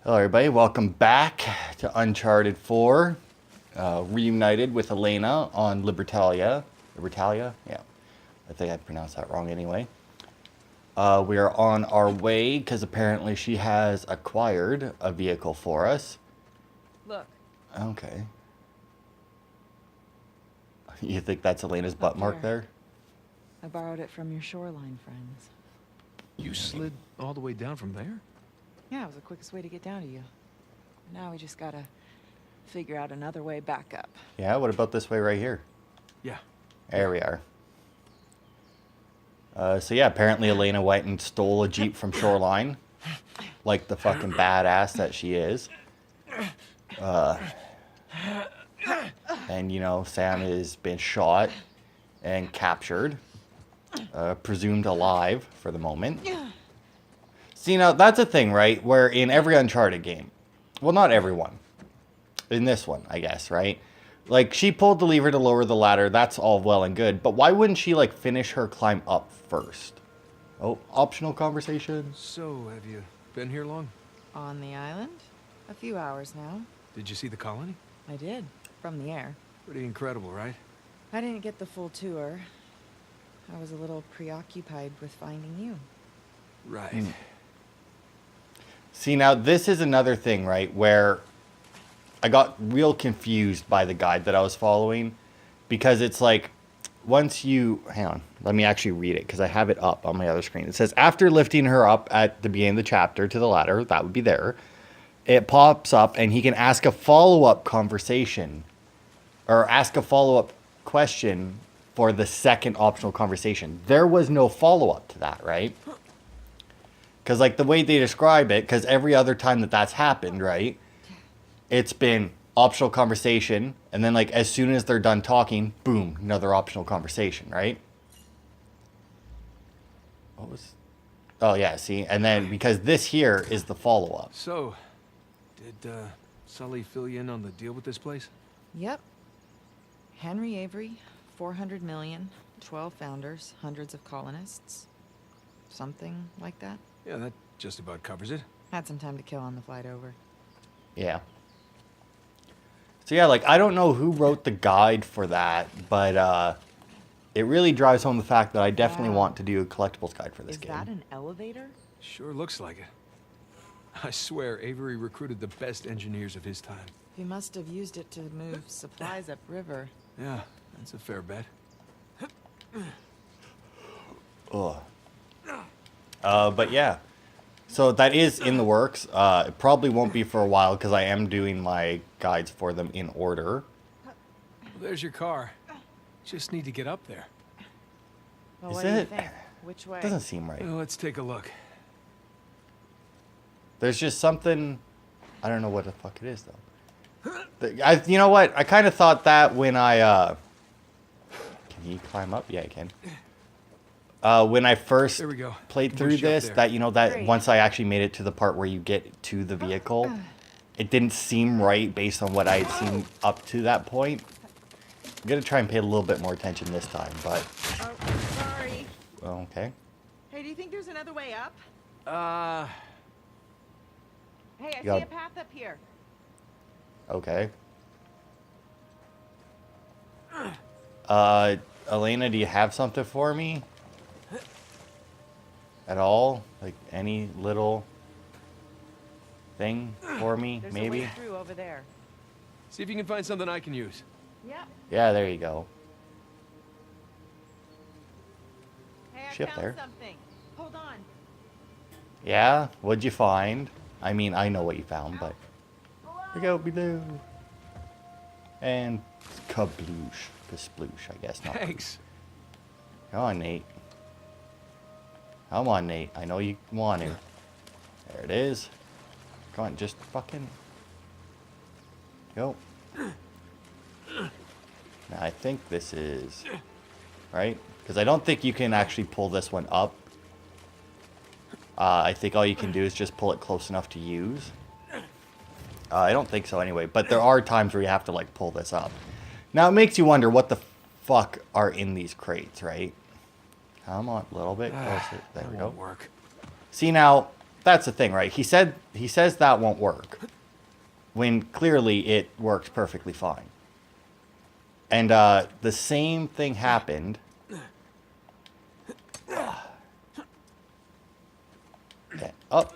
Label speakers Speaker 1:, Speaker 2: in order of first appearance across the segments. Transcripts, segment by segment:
Speaker 1: Hello everybody, welcome back to Uncharted 4. Reunited with Elena on Libertalia. Libertalia? Yeah. I think I pronounced that wrong anyway. We are on our way because apparently she has acquired a vehicle for us.
Speaker 2: Look.
Speaker 1: Okay. You think that's Elena's butt mark there?
Speaker 2: I borrowed it from your Shoreline friends.
Speaker 3: You slid all the way down from there?
Speaker 2: Yeah, it was the quickest way to get down to you. Now we just gotta figure out another way back up.
Speaker 1: Yeah, what about this way right here?
Speaker 3: Yeah.
Speaker 1: There we are. So yeah, apparently Elena went and stole a Jeep from Shoreline. Like the fucking badass that she is. And, you know, Sam has been shot and captured. Presumed alive for the moment. See, now, that's a thing, right? Where in every Uncharted game, well, not everyone. In this one, I guess, right? Like, she pulled the lever to lower the ladder. That's all well and good. But why wouldn't she, like, finish her climb up first? Oh, optional conversation.
Speaker 3: So, have you been here long?
Speaker 2: On the island? A few hours now.
Speaker 3: Did you see the colony?
Speaker 2: I did, from the air.
Speaker 3: Pretty incredible, right?
Speaker 2: I didn't get the full tour. I was a little preoccupied with finding you.
Speaker 3: Right.
Speaker 1: See, now, this is another thing, right, where I got real confused by the guide that I was following. Because it's like, once you... Hang on, let me actually read it, because I have it up on my other screen. It says, after lifting her up at the beginning of the chapter to the ladder, that would be there, it pops up, and he can ask a follow-up conversation, or ask a follow-up question for the second optional conversation. There was no follow-up to that, right? Because, like, the way they describe it, because every other time that that's happened, right, it's been optional conversation, and then, like, as soon as they're done talking, boom, another optional conversation, right? What was... Oh, yeah, see? And then, because this here is the follow-up.
Speaker 3: So, did Sully fill you in on the deal with this place?
Speaker 2: Yep. Henry Avery, 400 million, 12 founders, hundreds of colonists. Something like that.
Speaker 3: Yeah, that just about covers it.
Speaker 2: Had some time to kill on the flight over.
Speaker 1: Yeah. So, yeah, like, I don't know who wrote the guide for that, but it really drives home the fact that I definitely want to do a collectibles guide for this game.
Speaker 2: Is that an elevator?
Speaker 3: Sure looks like it. I swear, Avery recruited the best engineers of his time.
Speaker 2: He must have used it to move supplies upriver.
Speaker 3: Yeah, that's a fair bet.
Speaker 1: Ugh. But yeah, so that is in the works. It probably won't be for a while because I am doing my guides for them in order.
Speaker 3: Well, there's your car. Just need to get up there.
Speaker 2: Well,
Speaker 1: Is
Speaker 2: what do you
Speaker 1: it?
Speaker 2: think? Which way?
Speaker 1: Doesn't seem right.
Speaker 3: Well, let's take a look.
Speaker 1: There's just something, I don't know what the fuck it is though. You know what? I kind of thought that when I, can you climb up? Yeah, I can. When I first
Speaker 3: There we go.
Speaker 1: played
Speaker 3: Push
Speaker 1: through
Speaker 3: up
Speaker 1: this,
Speaker 3: there.
Speaker 1: that, you know, that
Speaker 2: Great.
Speaker 1: once I actually made it to the part where you get to the vehicle, it didn't seem right based on what I had seen up to that point. I'm going to try and pay a little bit more attention this time, but...
Speaker 2: Oh, sorry.
Speaker 1: Okay.
Speaker 2: Hey, do you think there's another way up? Hey, I
Speaker 1: Yeah.
Speaker 2: see a path up here.
Speaker 1: Okay. Elena, do you have something for me? At all? Like, any little thing for me,
Speaker 2: There's
Speaker 1: maybe?
Speaker 2: a way through over there.
Speaker 3: See if you can find something I can use.
Speaker 2: Yep.
Speaker 1: Yeah, there you go.
Speaker 2: Hey, I
Speaker 1: Ship
Speaker 2: found
Speaker 1: there.
Speaker 2: something. Hold on.
Speaker 1: Yeah? What'd you find? I mean, I know what you found, but... Here you go, below. And kabloosh. Kasploosh, I guess. Not
Speaker 3: Thanks.
Speaker 1: Come on, Nate. Come on, Nate. I know you want to. There it is. Come on, just fucking... Go. Now, I think this is... Right? Because I don't think you can actually pull this one up. I think all you can do is just pull it close enough to use. I don't think so anyway, but there are times where you have to, like, pull this up. Now, it makes you wonder what the fuck are in these crates, right? Come on, a little bit closer. There we
Speaker 3: That
Speaker 1: go.
Speaker 3: won't work.
Speaker 1: See, now, that's the thing, right? He says that won't work, when clearly it works perfectly fine. And the same thing happened. Okay, up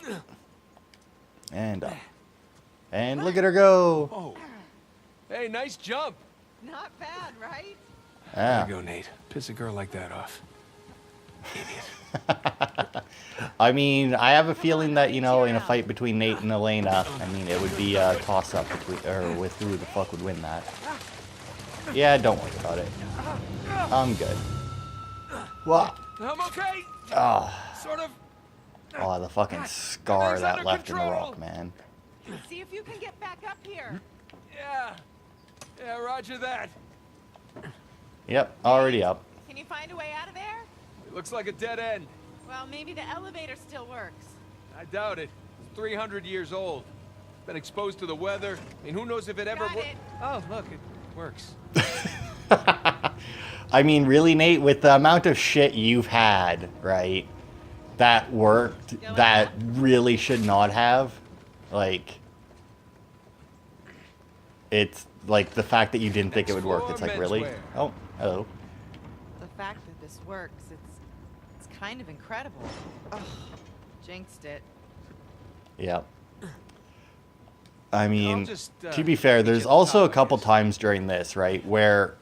Speaker 1: and up, and look at her go.
Speaker 3: Oh. Hey, nice jump.
Speaker 2: Not bad, right?
Speaker 1: Yeah.
Speaker 3: There you go, Nate. Piss a girl like that off. Idiot.
Speaker 1: I mean, I have a feeling that, you know, in a fight between Nate and Elena, I mean, it would be a toss-up between, or with who the fuck would win that. Yeah, don't worry about it. I'm good. What?
Speaker 3: I'm okay.
Speaker 1: Oh,
Speaker 3: Sort of.
Speaker 1: oh, the fucking scar
Speaker 3: Everything's
Speaker 1: that
Speaker 3: under
Speaker 1: left in the
Speaker 3: control.
Speaker 1: rock, man.
Speaker 2: See if you can get back up here.
Speaker 3: Yeah. Yeah, roger that.
Speaker 1: Yep, already up.
Speaker 2: Can you find a way out of there?
Speaker 3: It looks like a dead end.
Speaker 2: Well, maybe the elevator still works.
Speaker 3: I doubt it. It's 300 years old. Been exposed to the weather. I mean, who knows if it ever
Speaker 2: Got
Speaker 3: works.
Speaker 2: it.
Speaker 3: Oh, look, it works.
Speaker 1: I mean, really, Nate, with the amount of shit you've had, right, that worked, that really should not have, like, it's, like, the fact that you didn't think it would work, it's like, really? Oh, hello.
Speaker 2: The fact that this works, it's kind of incredible. Ugh, jinxed it.
Speaker 1: Yep. I mean,
Speaker 3: just,
Speaker 1: to be fair,
Speaker 3: meet you
Speaker 1: there's
Speaker 3: at the
Speaker 1: also a
Speaker 3: top, I
Speaker 1: couple
Speaker 3: guess.
Speaker 1: times during this, right, where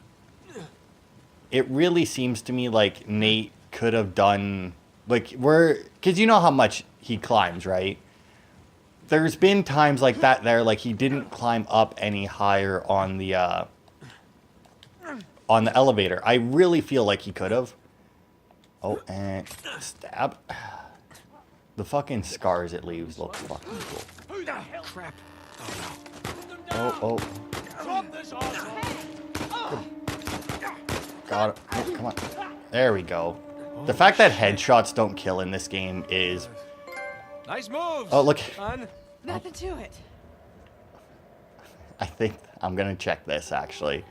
Speaker 1: it really seems to me like Nate could have done, like, because you know how much he climbs, right? There's been times like that there, like, he didn't climb up any higher on the elevator. I really feel like he could have. Oh, and stab. The fucking scars it leaves look fucking cool.
Speaker 3: Crap.
Speaker 1: Oh. Got it. Oh, come on. There we go. The fact that headshots don't kill in this game is...
Speaker 3: Nice moves.
Speaker 1: Oh, look.
Speaker 3: Son.
Speaker 2: Nothing to it.
Speaker 1: I think I'm going to check this, actually.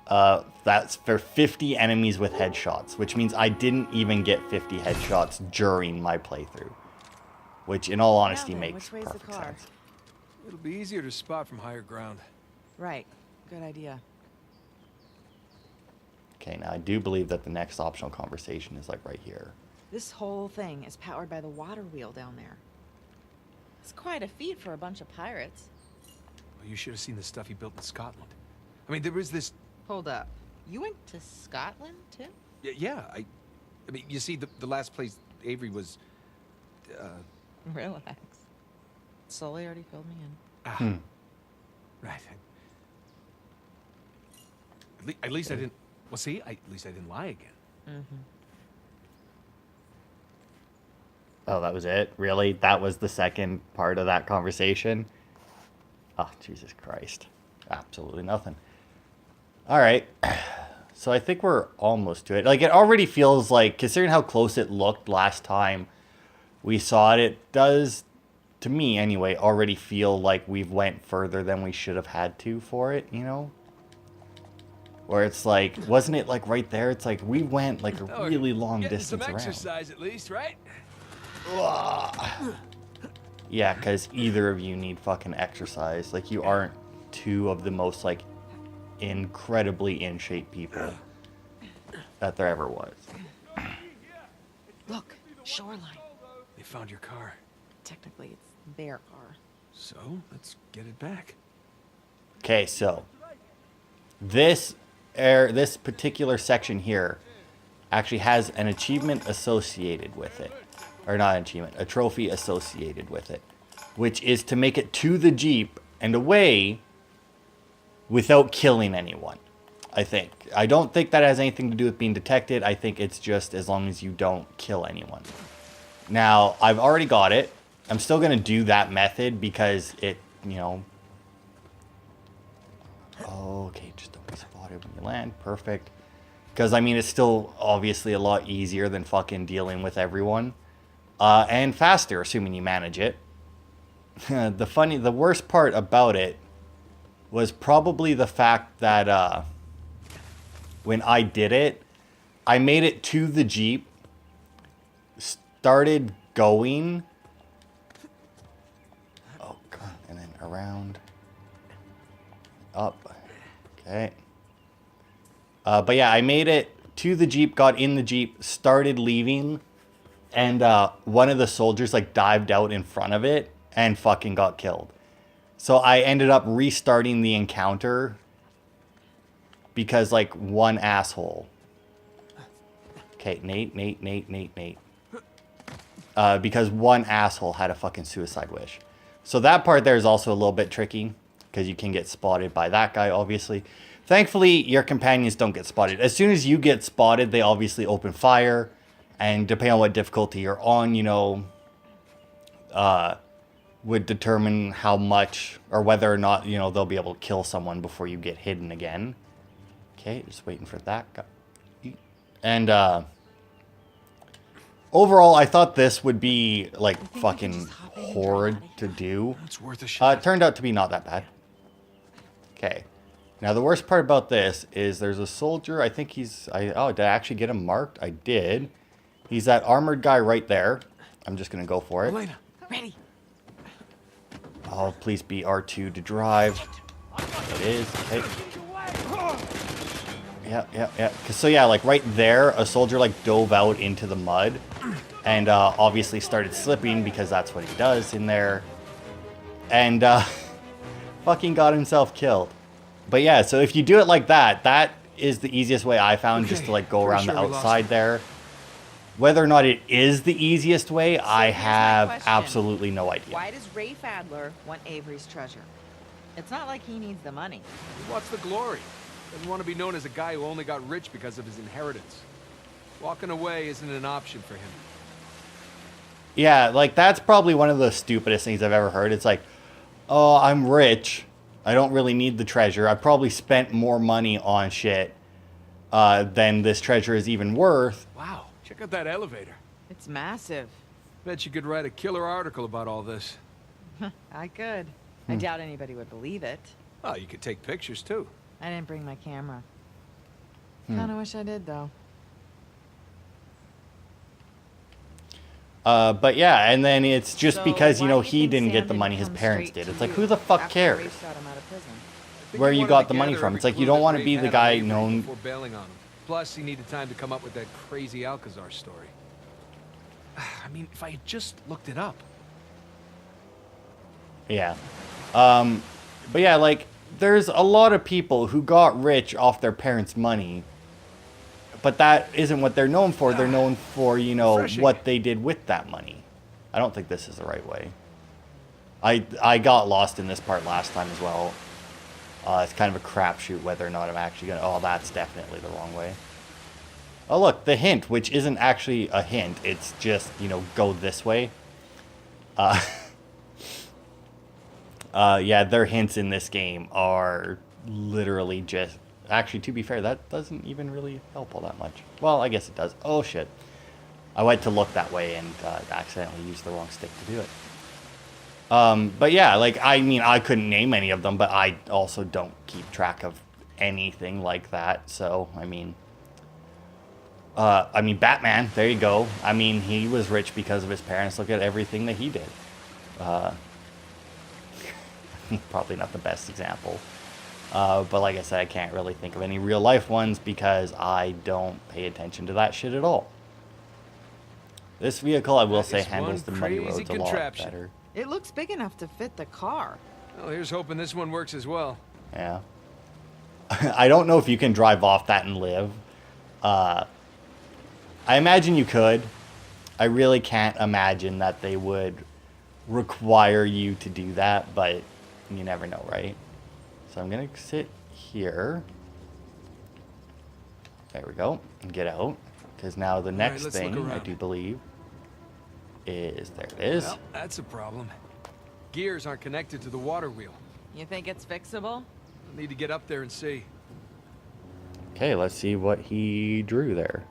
Speaker 1: That's for 50 enemies with headshots, which means I didn't even get 50 headshots during my playthrough. Which, in all honesty,
Speaker 2: Now then,
Speaker 1: makes
Speaker 2: which way's the
Speaker 1: perfect
Speaker 2: car?
Speaker 1: sense.
Speaker 3: It'll be easier to spot from higher ground.
Speaker 2: Right. Good idea.
Speaker 1: Okay, now I do believe that the next optional conversation is, like, right here.
Speaker 2: This whole thing is powered by the water wheel down there. It's quite a feat for a bunch of pirates.
Speaker 3: Well, you should have seen the stuff he built in Scotland. I mean, there was this...
Speaker 2: Hold up. You went to Scotland, too?
Speaker 3: Yeah, I mean, you see, the last place Avery was...
Speaker 2: Relax. Sully already filled me in.
Speaker 3: Ah, right. At least I didn't... Well, see, at least I didn't lie again.
Speaker 2: Mm-hmm.
Speaker 1: Oh, that was it? Really? That was the second part of that conversation? Oh, Jesus Christ. Absolutely nothing. All right. So I think we're almost to it. Like, it already feels like, considering how close it looked last time we saw it, it does, to me anyway, already feel like we've went further than we should have had to for it, you know? Where it's like, wasn't it like right there? It's like we went like a
Speaker 3: Oh,
Speaker 1: really long
Speaker 3: getting
Speaker 1: distance
Speaker 3: some
Speaker 1: around.
Speaker 3: exercise at least, right?
Speaker 1: Yeah, because either of you need fucking exercise. Like, you aren't two of the most, like, incredibly in shape people that there ever was.
Speaker 2: Look, Shoreline.
Speaker 3: They found your car.
Speaker 2: Technically, it's their car.
Speaker 3: So, let's get it back.
Speaker 1: Okay, so this particular section here actually has an achievement associated with it. Or not an achievement, a trophy associated with it. Which is to make it to the Jeep and away without killing anyone, I think. I don't think that has anything to do with being detected. I think it's just as long as you don't kill anyone. Now, I've already got it. I'm still going to do that method because it, you know... Okay, just don't be spotted when you land. Perfect. Because, I mean, it's still obviously a lot easier than fucking dealing with everyone. And faster, assuming you manage it. The worst part about it was probably the fact that when I did it, I made it to the Jeep, started going, around. Up. Okay. But yeah, I made it to the Jeep, got in the Jeep, started leaving, and one of the soldiers like dived out in front of it and fucking got killed. So I ended up restarting the encounter because like one asshole. Okay, Nate. Because one asshole had a fucking suicide wish. So that part there is also a little bit tricky because you can get spotted by that guy, obviously. Thankfully, your companions don't get spotted. As soon as you get spotted, they obviously open fire. And depending on what difficulty you're on, you know, would determine how much or whether or not, you know, they'll be able to kill someone before you get hidden again. Okay, just waiting for that guy. And overall, I thought this would be like fucking horrid to do.
Speaker 3: It's worth a shot.
Speaker 1: It turned out to be not that bad. Okay. Now the worst part about this is there's a soldier. I think he's. Oh, did I actually get him marked? I did. He's that armored guy right there. I'm just gonna go for it.
Speaker 3: Elena,
Speaker 2: Ready.
Speaker 1: Oh, please be R2 to drive. It is. Okay. Yeah. So yeah, like right there, a soldier like dove out into the mud, and obviously started slipping because that's what he does in there, and fucking got himself killed. But yeah, so if you do it like that, that is the easiest way I found, just to like go around the outside there. Whether or not it is the easiest way, I
Speaker 2: here's my
Speaker 1: have
Speaker 2: question.
Speaker 1: absolutely no idea.
Speaker 2: Why does Ray Fadler want Avery's treasure? It's not like he needs the money.
Speaker 3: he wants the glory. Doesn't want to be known as a guy who only got rich because of his inheritance. Walking away isn't an option for him.
Speaker 1: Yeah, like that's probably one of the stupidest things I've ever heard. It's like, oh, I'm rich. I don't really need the treasure. I probably spent more money on shit than this treasure is even worth.
Speaker 3: Wow, check out that elevator.
Speaker 2: It's massive.
Speaker 3: Bet you could write a killer article about all this.
Speaker 2: I could. I doubt anybody would believe it.
Speaker 3: Oh, you could take pictures too.
Speaker 2: I didn't bring my camera. Kinda wish I did, though.
Speaker 1: But yeah, and then it's just
Speaker 2: So
Speaker 1: because, you
Speaker 2: why
Speaker 1: know,
Speaker 2: do you
Speaker 1: he
Speaker 2: think
Speaker 1: didn't
Speaker 2: Sam
Speaker 1: get the money, his
Speaker 2: come
Speaker 1: parents
Speaker 2: straight
Speaker 1: did. It's
Speaker 2: to
Speaker 1: like,
Speaker 2: you
Speaker 1: who the fuck
Speaker 2: after
Speaker 1: cares?
Speaker 2: Rafe got him out of prison?
Speaker 3: I think
Speaker 1: Where
Speaker 3: he
Speaker 1: you
Speaker 3: wanted
Speaker 1: got
Speaker 3: to
Speaker 1: the money
Speaker 3: gather
Speaker 1: from.
Speaker 3: every
Speaker 1: It's like, you
Speaker 3: clue
Speaker 1: don't
Speaker 3: that
Speaker 1: want to
Speaker 3: Rafe
Speaker 1: be the
Speaker 3: had
Speaker 1: guy
Speaker 3: on Avery
Speaker 1: known.
Speaker 3: before bailing on him. Plus, he needed time to come up with that crazy Alcazar story. I mean, if I had just looked it up.
Speaker 1: Yeah. But yeah, like, there's a lot of people who got rich off their parents' money, but that isn't what they're known for. They're known for, you know,
Speaker 3: Refreshing.
Speaker 1: what they did with that money. I don't think this is the right way. I got lost in this part last time as well. It's kind of a crapshoot whether or not I'm actually gonna. Oh, that's definitely the wrong way. Oh look, the hint, which isn't actually a hint. It's just, you know, go this way. Yeah, their hints in this game are literally just... Actually, to be fair, that doesn't even really help all that much. Well, I guess it does. Oh, shit. I went to look that way and accidentally used the wrong stick to do it. But yeah, like, I mean, I couldn't name any of them, but I also don't keep track of anything like that. So, I mean, Batman, there you go. I mean, he was rich because of his parents. Look at everything that he did. Probably not the best example. But like I said, I can't really think of any real life ones because I don't pay attention to that shit at all. This vehicle, I will
Speaker 3: That
Speaker 1: say,
Speaker 3: is
Speaker 1: handles the
Speaker 3: one
Speaker 1: muddy
Speaker 3: crazy
Speaker 1: roads a lot
Speaker 3: contraption.
Speaker 1: better.
Speaker 2: It looks big enough to fit the car.
Speaker 3: Well, here's hoping this one works as well.
Speaker 1: Yeah. I don't know if you can drive off that and live. I imagine you could. I really can't imagine that they would require you to do that, but you never know, right? So I'm going to sit here. There we go. And get out. Because now the next
Speaker 3: let's look
Speaker 1: thing, I
Speaker 3: around.
Speaker 1: do believe, is... There it is.
Speaker 3: Well, that's a problem. Gears aren't connected to the water wheel.
Speaker 2: You think it's fixable?
Speaker 3: I need to get up there and see.
Speaker 1: Okay, let's see what he drew there.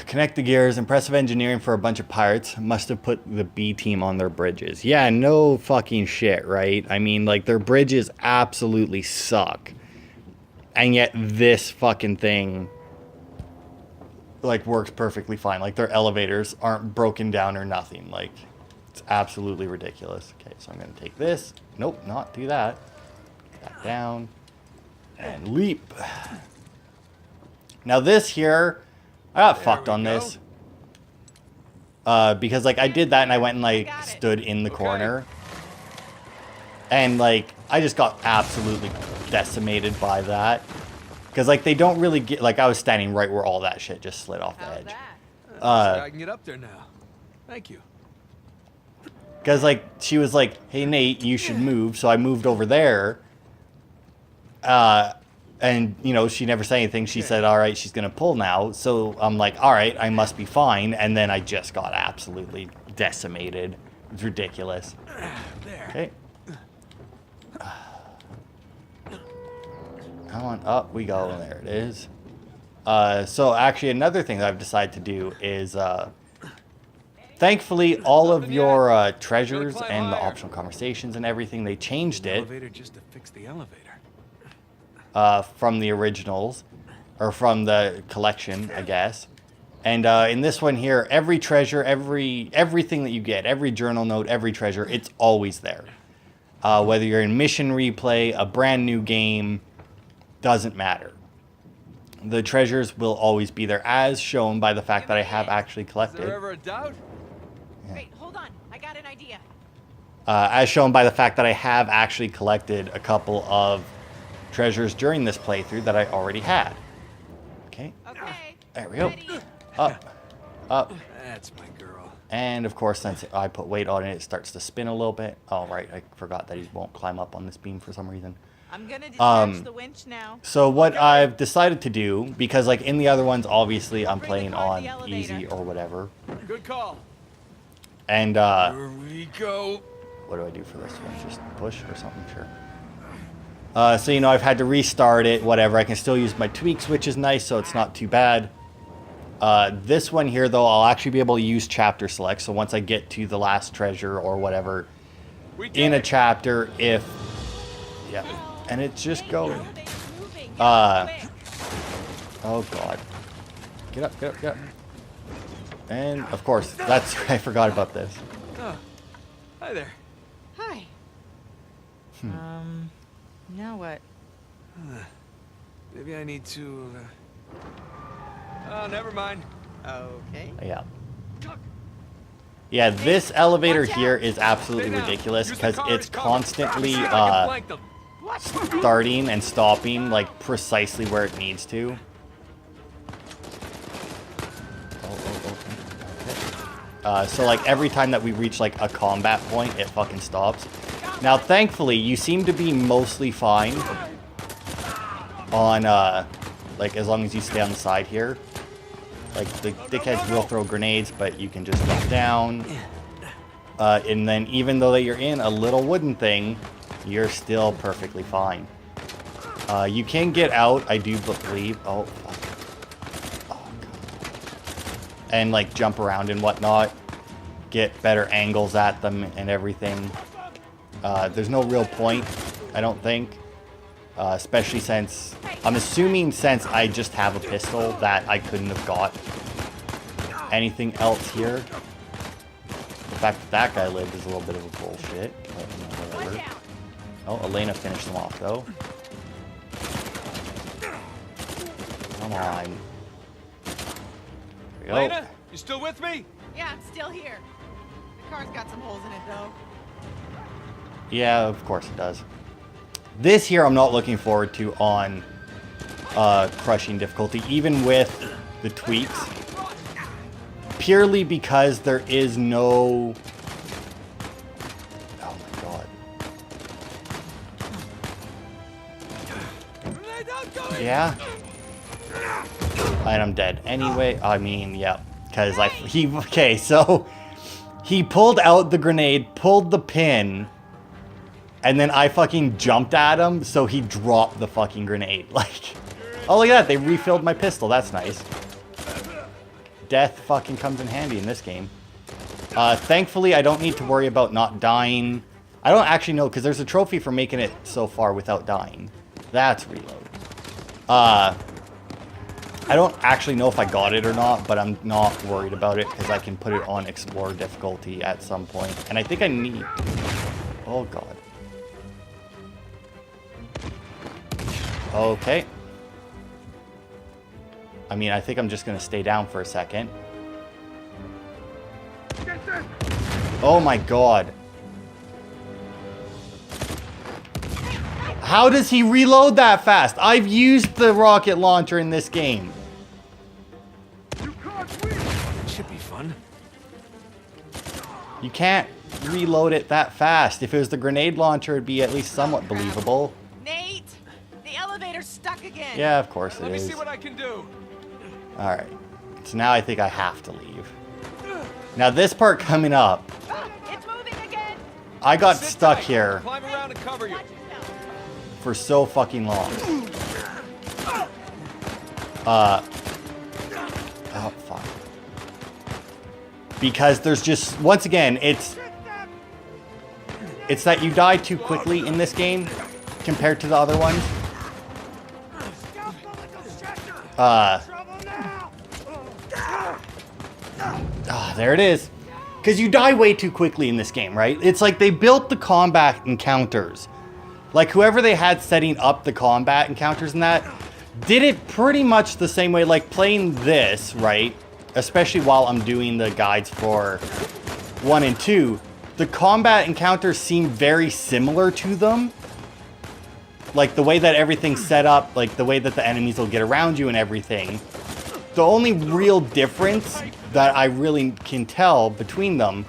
Speaker 1: Connect the gears. Impressive engineering for a bunch of pirates. Must have put the B team on their bridges. Yeah, no fucking shit, right? I mean, like, their bridges absolutely suck. And yet this fucking thing, like, works perfectly fine. Like, their elevators aren't broken down or nothing. Like, It's absolutely ridiculous. Okay, so I'm going to take this. Nope, not do that. Back down. And leap. Now this here, I got fucked on this. Because, like, I did that and I went and, like, stood in the corner. And, like, I just got absolutely decimated by that. Because, like, they don't really get... Like, I was standing right where all that shit just slid off the edge.
Speaker 3: I can get up there now. Thank you.
Speaker 1: Because, like, she was like, hey, Nate, you should move. So I moved over there. And, you know, she never said anything. She said, all right, she's going to pull now. So I'm like, all right, I must be fine. And then I just got absolutely decimated. It's ridiculous.
Speaker 3: There.
Speaker 1: Okay. Come on, up we go. There it is. So actually another thing that I've decided to do is, thankfully all of your treasures and the optional conversations and everything, they changed it.
Speaker 3: Elevator just to fix the elevator.
Speaker 1: From the originals, or from the collection, I guess. And in this one here, every treasure, everything that you get, every journal note, every treasure, it's always there. Whether you're in mission replay, a brand new game, doesn't matter. The treasures will always be there, as shown by the fact that I have actually
Speaker 3: Is
Speaker 1: collected.
Speaker 3: there ever a doubt?
Speaker 1: Yeah.
Speaker 2: Wait, hold on. I got an idea.
Speaker 1: As shown by the fact that I have actually collected a couple of treasures during this playthrough that I already had. Okay.
Speaker 2: Okay.
Speaker 1: There we go.
Speaker 2: Ready?
Speaker 1: Up.
Speaker 3: That's my girl.
Speaker 1: And of course, since I put weight on it, it starts to spin a little bit. Oh, right. I forgot that he won't climb up on this beam for some reason.
Speaker 2: I'm gonna detach the winch now.
Speaker 1: So what I've decided to do, because like in the other ones, obviously I'm playing on easy or whatever.
Speaker 3: Good call.
Speaker 1: And
Speaker 3: Here we go.
Speaker 1: what do I do for this one? Just push or something? Sure. So, you know, I've had to restart it, whatever. I can still use my tweaks, which is nice, so it's not too bad. This one here, though, I'll actually be able to use chapter select. So once I get to the last treasure or whatever in a chapter, if... Yeah. And it's just going. Oh, God. Get up, get up, get up. And, of course, that's... I forgot about this.
Speaker 3: Oh, hi there.
Speaker 2: Hi. Now what?
Speaker 3: Maybe I need to... Oh, never mind.
Speaker 2: Okay.
Speaker 1: Yeah. Yeah, this elevator
Speaker 2: Watch out.
Speaker 1: here is absolutely
Speaker 3: Stay down.
Speaker 1: ridiculous
Speaker 3: Use the
Speaker 1: because
Speaker 3: car
Speaker 1: it's
Speaker 3: as cover.
Speaker 1: constantly
Speaker 3: See if I can flank them.
Speaker 1: starting and stopping like precisely where it needs to. Okay. So like every time that we reach like a combat point, it fucking stops. Now, thankfully, you seem to be mostly fine on like as long as you stay on the side here. Like the dickheads will throw grenades, but you can just jump down. And then even though that you're in a little wooden thing, you're still perfectly fine. You can get out, I do believe. Oh, fuck. Oh, God. And like jump around and whatnot. Get better angles at them and everything. There's no real point, I don't think. Especially since, I'm assuming since I just have a pistol that I couldn't have got anything else here. The fact that that guy lived is a little bit of a bullshit. But, whatever. Oh, Elena finished them off though. Come on. There we go.
Speaker 3: Elena, you still with me?
Speaker 2: Yeah, I'm still here. The car's got some holes in it, though.
Speaker 1: Yeah, of course it does. This here I'm not looking forward to on crushing difficulty, even with the tweaks. Purely because there is no... Oh my God. Yeah. And I'm dead. Anyway, I mean, yeah. Because okay, so... He pulled out the grenade, pulled the pin... And then I fucking jumped at him, so he dropped the fucking grenade. Like, oh, look at that. They refilled my pistol. That's nice. Death fucking comes in handy in this game. Thankfully, I don't need to worry about not dying. I don't actually know, because there's a trophy for making it so far without dying. That's reload. I don't actually know if I got it or not, but I'm not worried about it because I can put it on Explorer difficulty at some point. And I think I need... Oh, God. Okay. I mean, I think I'm just going to stay down for a second. Oh, my God. How does he reload that fast? I've used the rocket launcher in this game.
Speaker 3: Should be fun.
Speaker 1: You can't reload it that fast. If it was the grenade launcher, it'd be at least somewhat believable.
Speaker 2: Nate! The elevator's stuck again!
Speaker 1: Yeah, of course it
Speaker 3: Let me
Speaker 1: is.
Speaker 3: see what I can do.
Speaker 1: Alright. So now I think I have to leave. Now this part coming up,
Speaker 2: It's moving again!
Speaker 1: I got
Speaker 3: Sit
Speaker 1: stuck
Speaker 3: tight.
Speaker 1: here
Speaker 3: Climb around and cover you.
Speaker 1: for so fucking long. Oh, fuck. Because there's just, once again, it's that you die too quickly in this game compared to the other ones. There it is. Because you die way too quickly in this game, right? It's like they built the combat encounters. Like whoever they had setting up the combat encounters and that did it pretty much the same way. Like playing this, right? Especially while I'm doing the guides for 1 and 2. The combat encounters seem very similar to them. Like the way that everything's set up, like the way that the enemies will get around you and everything. The only real difference that I really can tell between them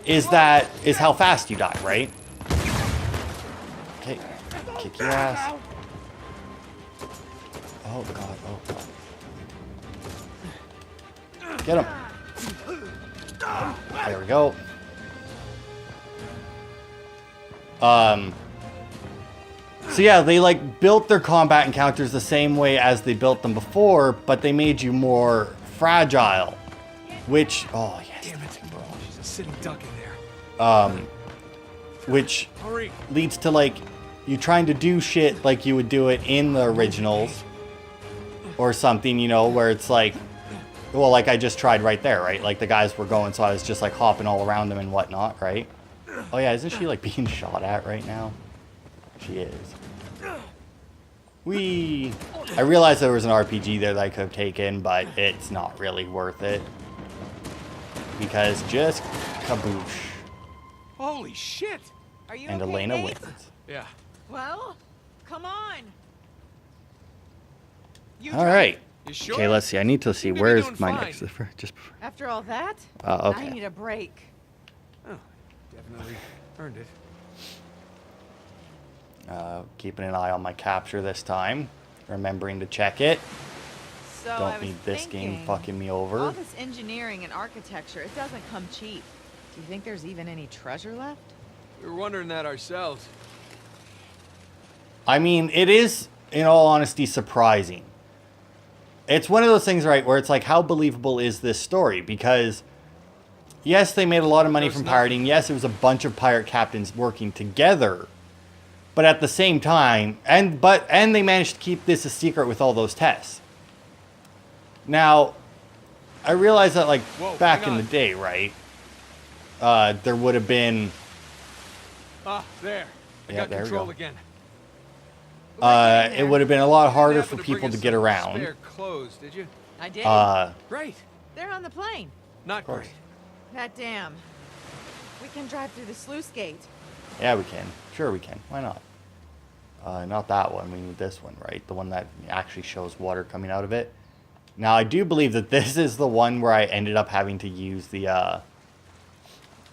Speaker 1: is how fast you die, right? Okay, kick your ass. Oh god, oh god. Get him. There we go. So yeah, they like built their combat encounters the same way as they built them before, but they made you more fragile. Which, oh yes,
Speaker 3: Damn it, bro. She's a sitting duck in there.
Speaker 1: Which
Speaker 3: Hurry.
Speaker 1: leads to like you trying to do shit like you would do it in the originals or something, you know, where it's like, well, like I just tried right there, right? Like the guys were going, so I was just like hopping all around them and whatnot, right? Oh yeah, isn't she like being shot at right now? She is. Whee! I realized there was an RPG there that I could have taken, but it's not really worth it. Because just kaboosh.
Speaker 3: Holy shit.
Speaker 2: Are you
Speaker 1: And
Speaker 2: okay,
Speaker 1: Elena
Speaker 2: Nate?
Speaker 1: wins.
Speaker 3: Yeah.
Speaker 2: Well, come on! You
Speaker 1: Alright.
Speaker 3: You sure?
Speaker 1: Okay, let's see. I need to see
Speaker 3: Seem to be
Speaker 1: where's
Speaker 3: doing
Speaker 1: my
Speaker 3: fine.
Speaker 1: next... Just before.
Speaker 2: After all that,
Speaker 1: Okay.
Speaker 2: I need a break.
Speaker 3: Oh, definitely earned it.
Speaker 1: Keeping an eye on my capture this time. Remembering to check it.
Speaker 2: So I
Speaker 1: Don't
Speaker 2: was
Speaker 1: need this game
Speaker 2: thinking,
Speaker 1: fucking me over.
Speaker 2: all this engineering and architecture, it doesn't come cheap. Do you think there's even any treasure left?
Speaker 3: We were wondering that ourselves.
Speaker 1: I mean, it is, in all honesty, surprising. It's one of those things, right, where it's like, how believable is this story? Because, yes, they made a lot of money from pirating. Yes, it was a bunch of pirate captains working together. But at the same time, and they managed to keep this a secret with all those tests. Now, I realize that, like, back in the day, right, there would have been...
Speaker 3: Ah, there. I
Speaker 1: Yeah,
Speaker 3: got
Speaker 1: there we
Speaker 3: control
Speaker 1: go.
Speaker 3: again.
Speaker 1: it would have been a lot harder
Speaker 3: Happened
Speaker 1: for
Speaker 3: to bring
Speaker 1: people
Speaker 3: us
Speaker 1: to get
Speaker 3: some
Speaker 1: around.
Speaker 3: Spare clothes, did you?
Speaker 2: I did.
Speaker 3: Great.
Speaker 2: They're on the plane.
Speaker 3: Not
Speaker 1: course.
Speaker 3: great.
Speaker 2: That dam. We can drive through the sluice gate.
Speaker 1: Yeah, we can. Sure, we can. Why not? Not that one. We need this one, right? The one that actually shows water coming out of it. Now, I do believe that this is the one where I ended up having to use the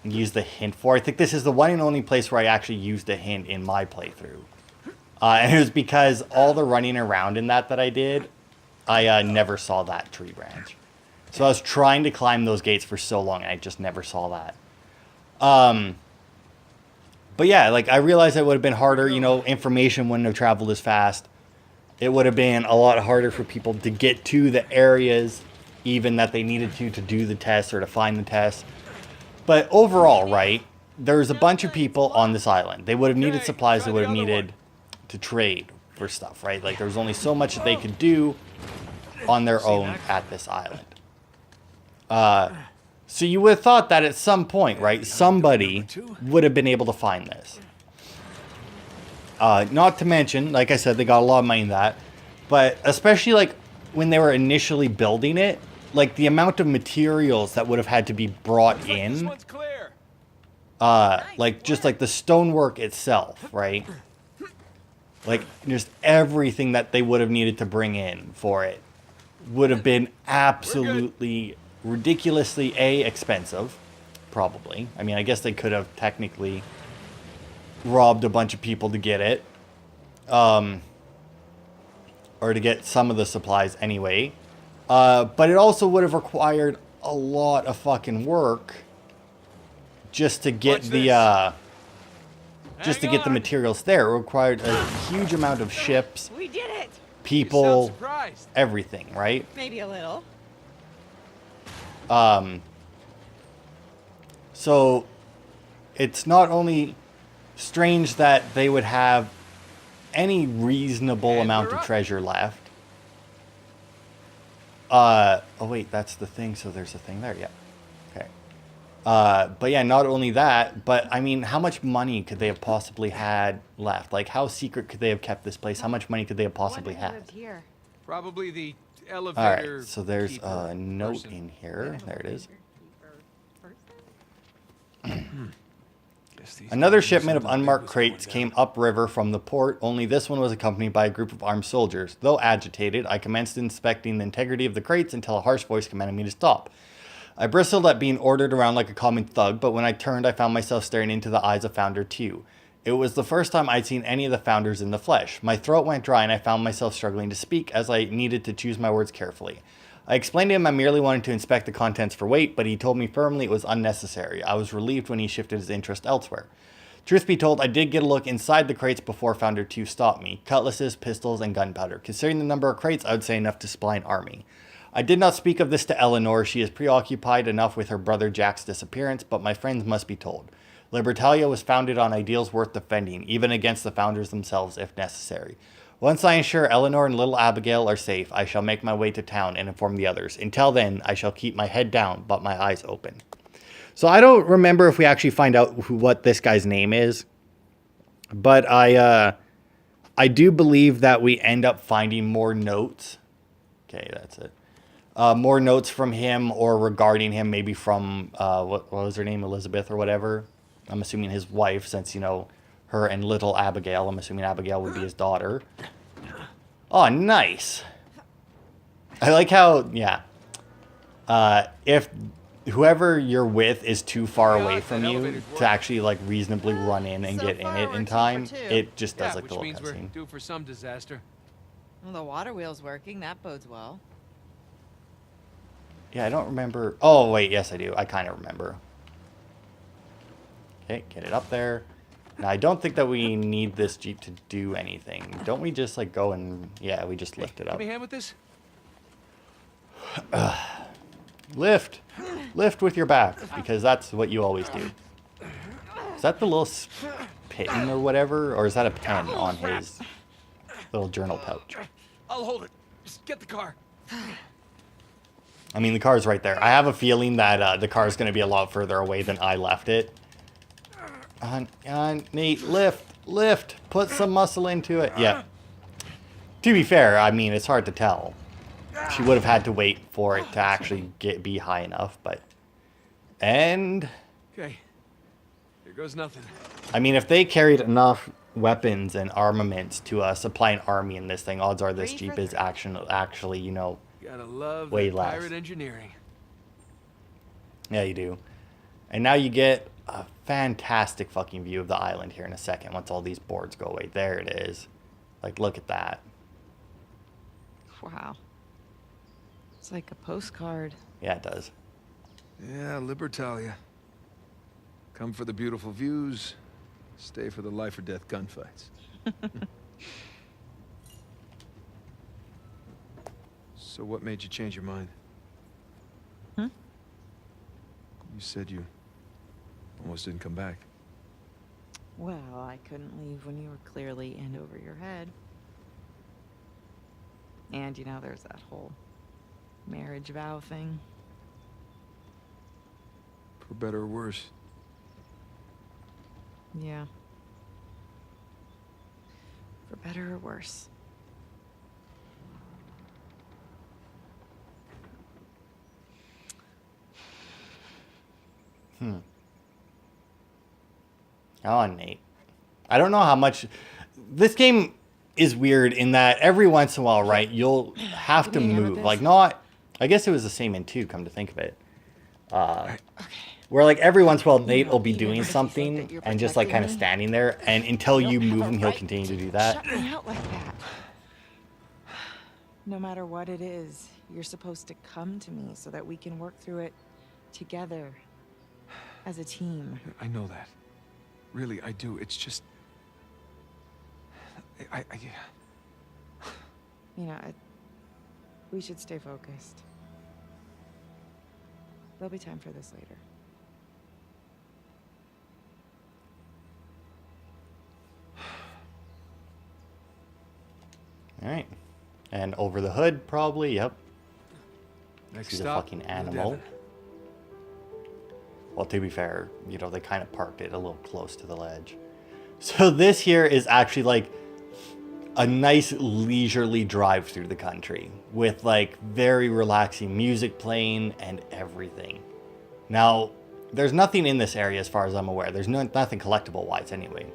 Speaker 1: hint for. I think this is the one and only place where I actually used a hint in my playthrough. And it was because all the running around in that I did, I never saw that tree branch. So I was trying to climb those gates for so long, and I just never saw that. But yeah, like, I realized it would have been harder, you know, information wouldn't have traveled as fast. It would have been a lot harder for people to get to the areas, even that they needed to do the tests or to find the tests. But overall, right, there's a bunch of people on this island. They would have needed supplies, they would have needed to trade. for stuff, right? Like, there was only so much that they could do on their own at this island. So you would have thought that at some point, right, somebody would have been able to find this. Not to mention, like I said, they got a lot of money in that. But especially, like, when they were initially building it, like, the amount of materials that would have had to be brought in. Like, just, like, the stonework itself, right? Like, just everything that they would have needed to bring in for it would have been absolutely ridiculously expensive, probably. I mean, I guess they could have technically robbed a bunch of people to get it, or to get some of the supplies anyway. But it also would have required a lot of fucking work just to get the materials there. It required a huge amount of ships,
Speaker 2: We did it!
Speaker 1: people, everything, right?
Speaker 2: Maybe a little.
Speaker 1: So it's not only strange that they would have any reasonable amount of treasure left. Oh wait, that's the thing. So there's a thing there. Yeah. Okay. But yeah, not only that, but I mean, how much money could they have possibly had left? Like, how secret could they have kept this place? How much money could they have possibly had?
Speaker 2: Here.
Speaker 3: Probably the
Speaker 1: All
Speaker 3: elevator.
Speaker 1: right, so there's
Speaker 3: keeper
Speaker 1: a note
Speaker 3: person.
Speaker 1: in here. There it is.
Speaker 3: Guess these
Speaker 1: Another
Speaker 3: guys knew
Speaker 1: shipment of
Speaker 3: something big
Speaker 1: unmarked
Speaker 3: was
Speaker 1: crates
Speaker 3: going
Speaker 1: came
Speaker 3: down.
Speaker 1: upriver from the port, only this one was accompanied by a group of armed soldiers. Though agitated, I commenced inspecting the integrity of the crates until a harsh voice commanded me to stop. I bristled at being ordered around like a common thug, but when I turned, I found myself staring into the eyes of Founder 2. It was the first time I'd seen any of the Founders in the flesh. My throat went dry and I found myself struggling to speak as I needed to choose my words carefully. I explained to him I merely wanted to inspect the contents for weight, but he told me firmly it was unnecessary. I was relieved when he shifted his interest elsewhere. Truth be told, I did get a look inside the crates before Founder 2 stopped me. Cutlasses, pistols, and gunpowder. Considering the number of crates, I would say enough to supply an army. I did not speak of this to Eleanor. She is preoccupied enough with her brother Jack's disappearance, but my friends must be told. Libertalia was founded on ideals worth defending, even against the Founders themselves if necessary. Once I ensure Eleanor and little Abigail are safe, I shall make my way to town and inform the others. Until then, I shall keep my head down, but my eyes open. So I don't remember if we actually find out what this guy's name is, but I do believe that we end up finding more notes. Okay, that's it. More notes from him or regarding him, maybe from, what was her name, Elizabeth or whatever. I'm assuming his wife, since, you know, her and little Abigail. I'm assuming Abigail would be his daughter. Oh, nice. I like how, yeah. If whoever you're with is too far away from you to actually, like, reasonably run in and
Speaker 2: So
Speaker 1: get in
Speaker 2: far,
Speaker 1: it
Speaker 2: we're
Speaker 1: in
Speaker 2: 2 for
Speaker 1: time,
Speaker 2: 2.
Speaker 1: it just does,
Speaker 3: Yeah,
Speaker 1: like,
Speaker 3: which
Speaker 1: the little
Speaker 3: means we're
Speaker 1: cutscene.
Speaker 3: due for some disaster.
Speaker 2: Well, the water wheel's working. That bodes well.
Speaker 1: Yeah, I don't remember. Oh, wait, yes, I do. I kind of remember. Okay, get it up there. Now, I don't think that we need this Jeep to do anything. Don't we just, like, go and... Yeah, we just lift it
Speaker 3: Give
Speaker 1: up.
Speaker 3: me a hand with this.
Speaker 1: Lift! Lift with your back, because that's what you always do. Is that the little pin or whatever? Or is that a pen on his little journal pouch?
Speaker 3: I'll hold it. Just get the car.
Speaker 1: I mean, the car's right there. I have a feeling that the car's going to be a lot further away than I left it. Nate, lift. Put some muscle into it. Yeah. To be fair, I mean, it's hard to tell. She would have had to wait for it to actually be high enough, but... And...
Speaker 3: Okay. Here goes nothing.
Speaker 1: I mean, if they carried enough weapons and armaments to supply an army in this thing, odds are this Jeep is actually, you know...
Speaker 3: Gotta love
Speaker 1: Way
Speaker 3: that
Speaker 1: less.
Speaker 3: pirate engineering.
Speaker 1: Yeah, you do. And now you get a fantastic fucking view of the island here in a second once all these boards go away. There it is. Like, look at that.
Speaker 2: Wow. It's like a postcard.
Speaker 1: Yeah, it does.
Speaker 3: Yeah, Libertalia. Come for the beautiful views, stay for the life or death gunfights. So what made you change your mind?
Speaker 2: Hmm?
Speaker 3: You said you almost didn't come back.
Speaker 2: Well, I couldn't leave when you were clearly in over your head. And, you know, there's that whole marriage vow thing.
Speaker 3: For better or worse.
Speaker 2: Yeah. For better or worse.
Speaker 1: Oh, Nate. I don't know how much... This game is weird in that every once in a while, right, you'll have to
Speaker 2: Give me a hand with
Speaker 1: move.
Speaker 2: this.
Speaker 1: Like, not... I guess it was the same in 2, come to think of it.
Speaker 2: Okay.
Speaker 1: Where, like, every once in a while, Nate
Speaker 2: know,
Speaker 1: will be
Speaker 2: even
Speaker 1: doing
Speaker 2: if you think
Speaker 1: something
Speaker 2: that you're
Speaker 1: and just, like, kind of
Speaker 2: protecting me,
Speaker 1: standing there. And until you
Speaker 2: don't
Speaker 1: move
Speaker 2: have a
Speaker 1: him, he'll
Speaker 2: right
Speaker 1: continue to do
Speaker 2: Shut
Speaker 1: that.
Speaker 2: me out like that. No matter what it is, you're supposed to come to me so that we can work through it together as a team.
Speaker 3: I know that. Really, I do. It's just...
Speaker 2: You know, we should stay focused. There'll be time for this later.
Speaker 1: All right. And over the hood, probably. Yep.
Speaker 3: Next
Speaker 1: He's a
Speaker 3: stop,
Speaker 1: fucking
Speaker 3: New
Speaker 1: animal.
Speaker 3: Devon.
Speaker 1: Well, to be fair, you know, they kind of parked it a little close to the ledge. So this here is actually like a nice leisurely drive through the country with like very relaxing music playing and everything. Now, there's nothing in this area as far as I'm aware. There's nothing collectible wise anyway.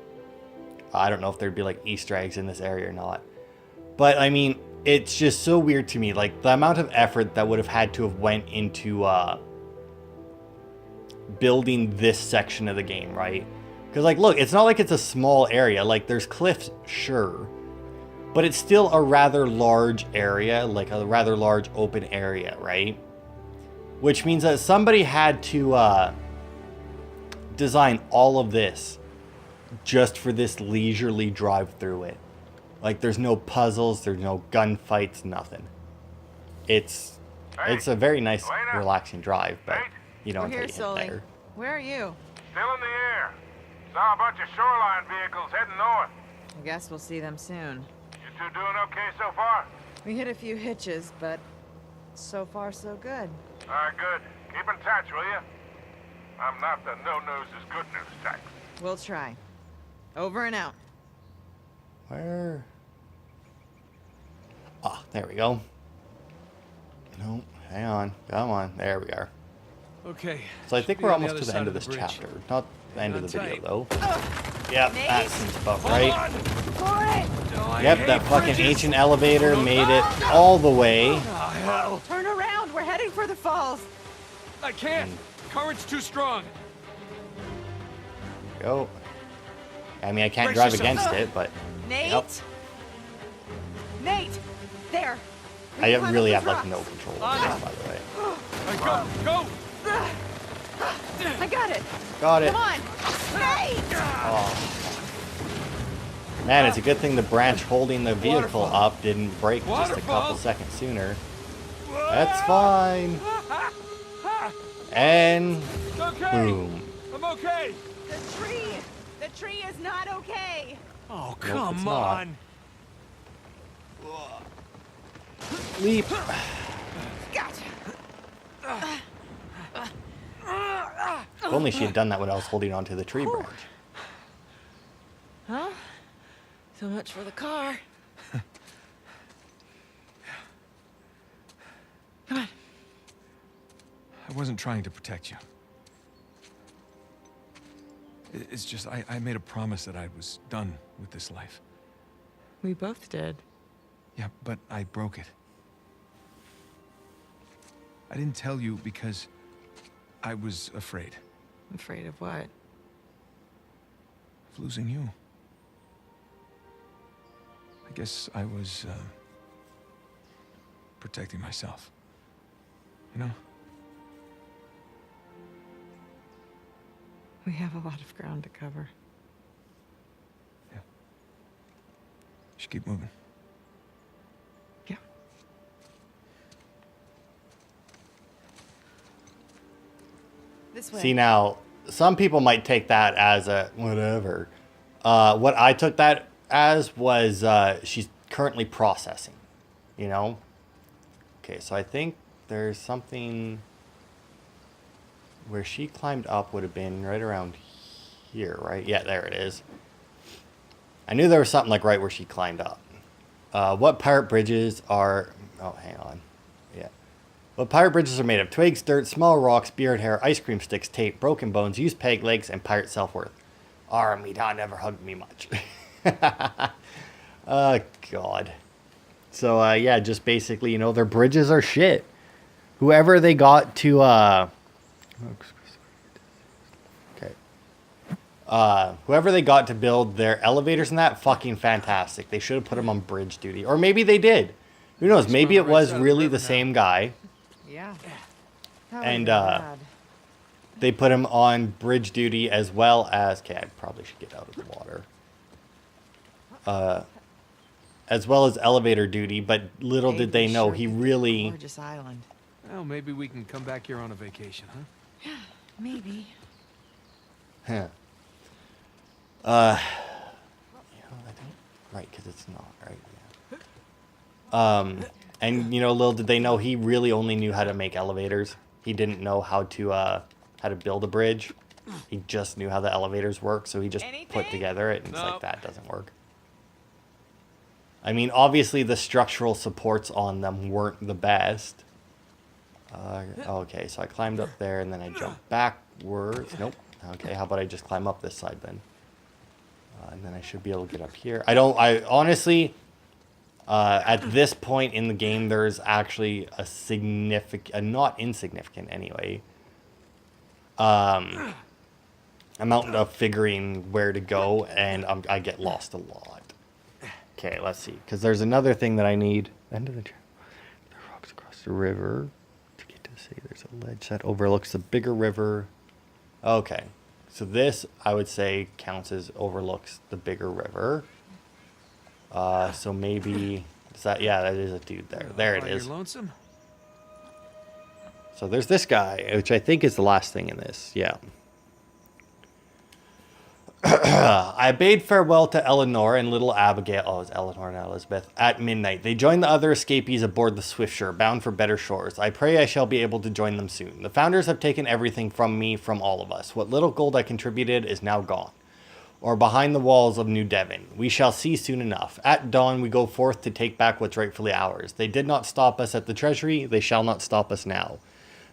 Speaker 1: I don't know if there'd be like Easter eggs in this area or not. But I mean, it's just so weird to me. Like the amount of effort that would have had to have went into building this section of the game, right? Because like, look, it's not like it's a small area. Like there's cliffs, sure. But it's still a rather large area, like a rather large open area, right? Which means that somebody had to design all of this just for this leisurely drive through it. Like there's no puzzles, there's no gunfights, nothing. It's a very nice,
Speaker 4: Elena?
Speaker 1: relaxing drive, but
Speaker 4: Nate?
Speaker 1: you know
Speaker 2: We're
Speaker 1: until
Speaker 2: here,
Speaker 1: you get
Speaker 2: Sully.
Speaker 1: there.
Speaker 2: Where are you?
Speaker 4: Still in the air. Saw a bunch of Shoreline vehicles heading north.
Speaker 2: I guess we'll see them soon.
Speaker 4: You two doing okay so far?
Speaker 2: We hit a few hitches, but so far so good.
Speaker 4: All right, good. Keep in touch, will you? I'm not the no-news is good news type.
Speaker 2: We'll try. Over and out.
Speaker 1: Where? Ah, there we go. No, hang on. Come on. There we are.
Speaker 3: Okay.
Speaker 1: So I
Speaker 3: should
Speaker 1: think
Speaker 3: be
Speaker 1: we're
Speaker 3: on the
Speaker 1: almost
Speaker 3: other
Speaker 1: to the
Speaker 3: side
Speaker 1: end of
Speaker 3: the
Speaker 1: this
Speaker 3: bridge.
Speaker 1: chapter. Not the end of the
Speaker 3: Hang
Speaker 1: video,
Speaker 3: on
Speaker 1: though. Yep, that
Speaker 2: Nate?
Speaker 1: seems about
Speaker 3: Hold
Speaker 1: right.
Speaker 3: on! Oh, I
Speaker 1: Yep,
Speaker 3: hate
Speaker 1: that fucking
Speaker 3: bridges.
Speaker 1: ancient elevator made it all the way.
Speaker 3: Oh, hell.
Speaker 2: Turn around! We're heading for the falls!
Speaker 3: I can't. Current's too strong.
Speaker 1: Go. I mean, I can't
Speaker 3: Brace
Speaker 1: drive
Speaker 3: yourself.
Speaker 1: against it, but
Speaker 2: Nate?
Speaker 1: Yep.
Speaker 2: Nate! There! We
Speaker 1: I
Speaker 2: can climb
Speaker 1: really
Speaker 2: up
Speaker 1: have
Speaker 2: those
Speaker 1: like no
Speaker 2: rocks.
Speaker 1: control of this, by the way.
Speaker 3: All right, go!
Speaker 2: I got it!
Speaker 1: Got it.
Speaker 2: Come on! Nate!
Speaker 1: Oh. Man, it's a good thing the branch holding the vehicle
Speaker 3: Waterfall.
Speaker 1: up didn't break just a
Speaker 3: Waterfall.
Speaker 1: couple seconds sooner. That's fine. And
Speaker 3: It's okay.
Speaker 1: boom.
Speaker 3: I'm okay.
Speaker 2: The tree! The tree is not okay!
Speaker 3: Oh,
Speaker 1: it's
Speaker 3: come
Speaker 1: not.
Speaker 3: on.
Speaker 1: Leap.
Speaker 2: Gotcha!
Speaker 1: If only she had done that when I was holding onto the tree branch.
Speaker 2: Huh? So much for the car. Come on.
Speaker 3: I wasn't trying to protect you. It's just, I made a promise that I was done with this life.
Speaker 2: We both did.
Speaker 3: Yeah, but I broke it. I didn't tell you because I was afraid
Speaker 2: Afraid of what?
Speaker 3: of losing you. I guess I was protecting myself. You know?
Speaker 2: We have a lot of ground to cover.
Speaker 3: Yeah. Should keep moving.
Speaker 2: Yeah. This way.
Speaker 1: See, now, some people might take that as a whatever. What I took that as was she's currently processing. You know? Okay, so I think there's something where she climbed up would have been right around here, right? Yeah, there it is. I knew there was something like right where she climbed up. What pirate bridges are... Oh, hang on. Yeah. What pirate bridges are made of? Twigs, dirt, small rocks, beard hair, ice cream sticks, tape, broken bones, used peg legs, and pirate self-worth. Me dad never hugged me much. Oh, God. So, yeah, just basically, their bridges are shit. Whoever they got to, okay. Whoever they got to build their elevators and that, fucking fantastic. They should have put them on bridge duty. Or maybe they did. Who knows? Maybe it was really the same guy.
Speaker 2: Yeah.
Speaker 1: And, they put him on bridge duty as well as... Okay, I probably should get out of the water. As well as elevator duty, but little did they know he really...
Speaker 2: Gorgeous island.
Speaker 3: Well, maybe we can come back here on a vacation, huh?
Speaker 2: Maybe.
Speaker 1: Huh. I don't... Right, because it's not, right? Yeah. And, little did they know he really only knew how to make elevators. He didn't know how to build a bridge. He just knew how the elevators work, so he just put together it, and it's like, that doesn't work. I mean, obviously the structural supports on them weren't the best. Okay, so I climbed up there, and then I jumped backwards. Nope. Okay, how about I just climb up this side then? And then I should be able to get up here. I honestly, at this point in the game, there's actually a not insignificant anyway, amount of figuring where to go, and I get lost a lot. Okay, let's see, because there's another thing that I need. End of the rocks across the river to get to see. There's a ledge that overlooks the bigger river. Okay, so this I would say counts as overlooks the bigger river. So maybe is that? Yeah, that is a dude there. There it is.
Speaker 3: You're lonesome?
Speaker 1: So there's this guy, which I think is the last thing in this. Yeah. I bade farewell to Eleanor and little Abigail. Oh, it's Eleanor and Elizabeth. At midnight, they joined the other escapees aboard the Swiftsure, bound for better shores. I pray I shall be able to join them soon. The founders have taken everything from me, from all of us. What little gold I contributed is now gone, or behind the walls of New Devon. We shall see soon enough. At dawn, we go forth to take back what's rightfully ours. They did not stop us at the treasury. They shall not stop us now.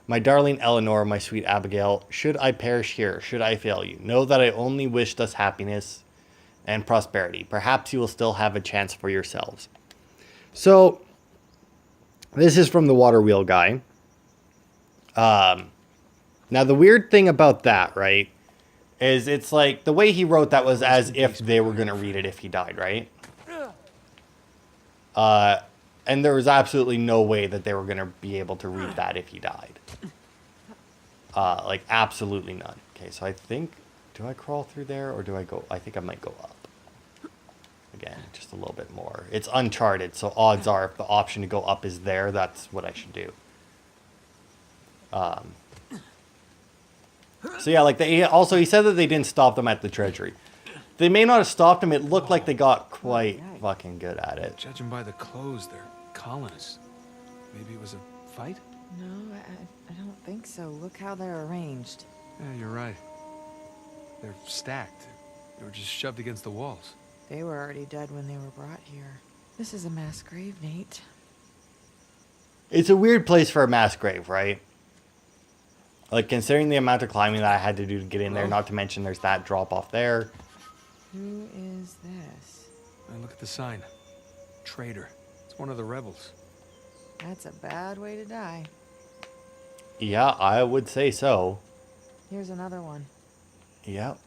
Speaker 1: My darling Eleanor, my sweet Abigail, should I perish here, should I fail you, know that I only wished us happiness and prosperity. Perhaps you will still have a chance for yourselves. So, this is from the Water Wheel guy. Now, the weird thing about that, right, is it's like the way he wrote that was as if they were going to read it if he died, right? And there was absolutely no way that they were going to be able to read that if he died. Like, absolutely none. Okay, so I think... Do I crawl through there, or do I go... I think I might go up. Again, just a little bit more. It's Uncharted, so odds are if the option to go up is there, that's what I should do. So yeah, like, he said that they didn't stop them at the treasury. They may not have stopped them. It looked like they got quite fucking good at it.
Speaker 3: Judging by the clothes, they're colonists. Maybe it was a fight?
Speaker 2: No, I don't think so. Look how they're arranged.
Speaker 3: Yeah, you're right. They're stacked. They were just shoved against the walls.
Speaker 2: They were already dead when they were brought here. This is a mass grave, Nate.
Speaker 1: It's a weird place for a mass grave, right? Like, considering the amount of climbing that I had to do to get in there, not to mention there's that drop off there.
Speaker 2: Who is this?
Speaker 3: And look at the sign. Traitor. It's one of the rebels.
Speaker 2: That's a bad way to die.
Speaker 1: Yeah, I would say so.
Speaker 2: Here's another one.
Speaker 1: Yep.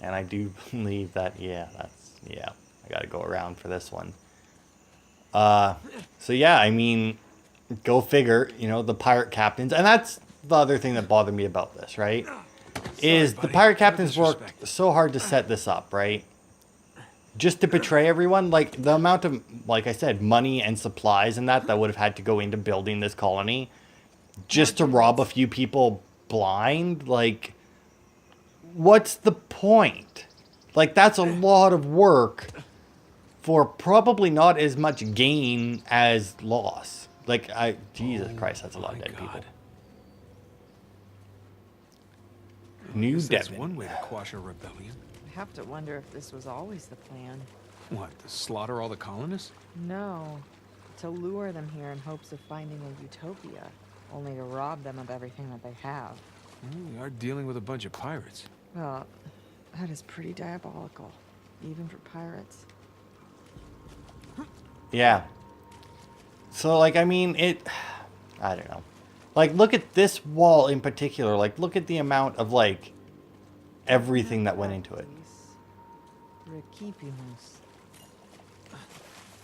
Speaker 1: And I do believe that, I gotta go around for this one. So yeah, I mean, go figure, the pirate captains, and that's the other thing that bothered me about this, right? Is the pirate captains worked so hard to set this up, right? Just to betray everyone, like the amount of, like I said, money and supplies and that would have had to go into building this colony, just to rob a few people blind, like, what's the point? Like, that's a lot of work for probably not as much gain as loss. Like, Jesus Christ, that's a lot of dead people. New
Speaker 3: That's
Speaker 1: Devon.
Speaker 3: one way to quash a rebellion.
Speaker 2: I have to wonder if this was always the plan.
Speaker 3: What, to slaughter all the colonists?
Speaker 2: No, to lure them here in hopes of finding a utopia, only to rob them of everything that they have.
Speaker 3: Well, we are dealing with a bunch of pirates.
Speaker 2: Well, that is pretty diabolical, even for pirates.
Speaker 1: Yeah. So, like, I mean, I don't know. Like, look at this wall in particular. Like, look at the amount of, like, everything that went into it.
Speaker 2: Requipimus.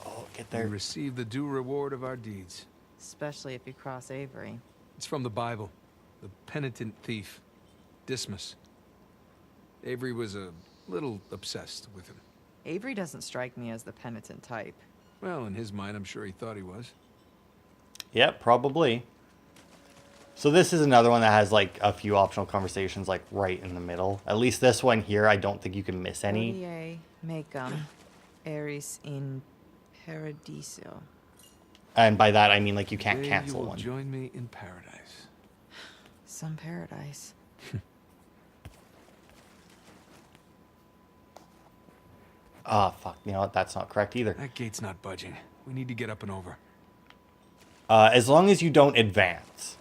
Speaker 1: Oh, get
Speaker 3: We
Speaker 1: there.
Speaker 3: receive the due reward of our deeds.
Speaker 2: Especially if you cross Avery.
Speaker 3: It's from the Bible. The penitent thief, Dismas. Avery was a little obsessed with him.
Speaker 2: Avery doesn't strike me as the penitent type.
Speaker 3: Well, in his mind, I'm sure he thought he was.
Speaker 1: Yep, probably. So this is another one that has, like, a few optional conversations, like, right in the middle. At least this one here, I don't think you can miss any.
Speaker 2: Hodie mecum eris in paradiso.
Speaker 1: And by that, I mean, like, you can't
Speaker 3: Today
Speaker 1: cancel
Speaker 3: you will
Speaker 1: one.
Speaker 3: join me in paradise.
Speaker 2: Some paradise.
Speaker 1: Ah, fuck. You know what? That's not correct either.
Speaker 3: That gate's not budging. We need to get up and over.
Speaker 1: As long as you don't advance.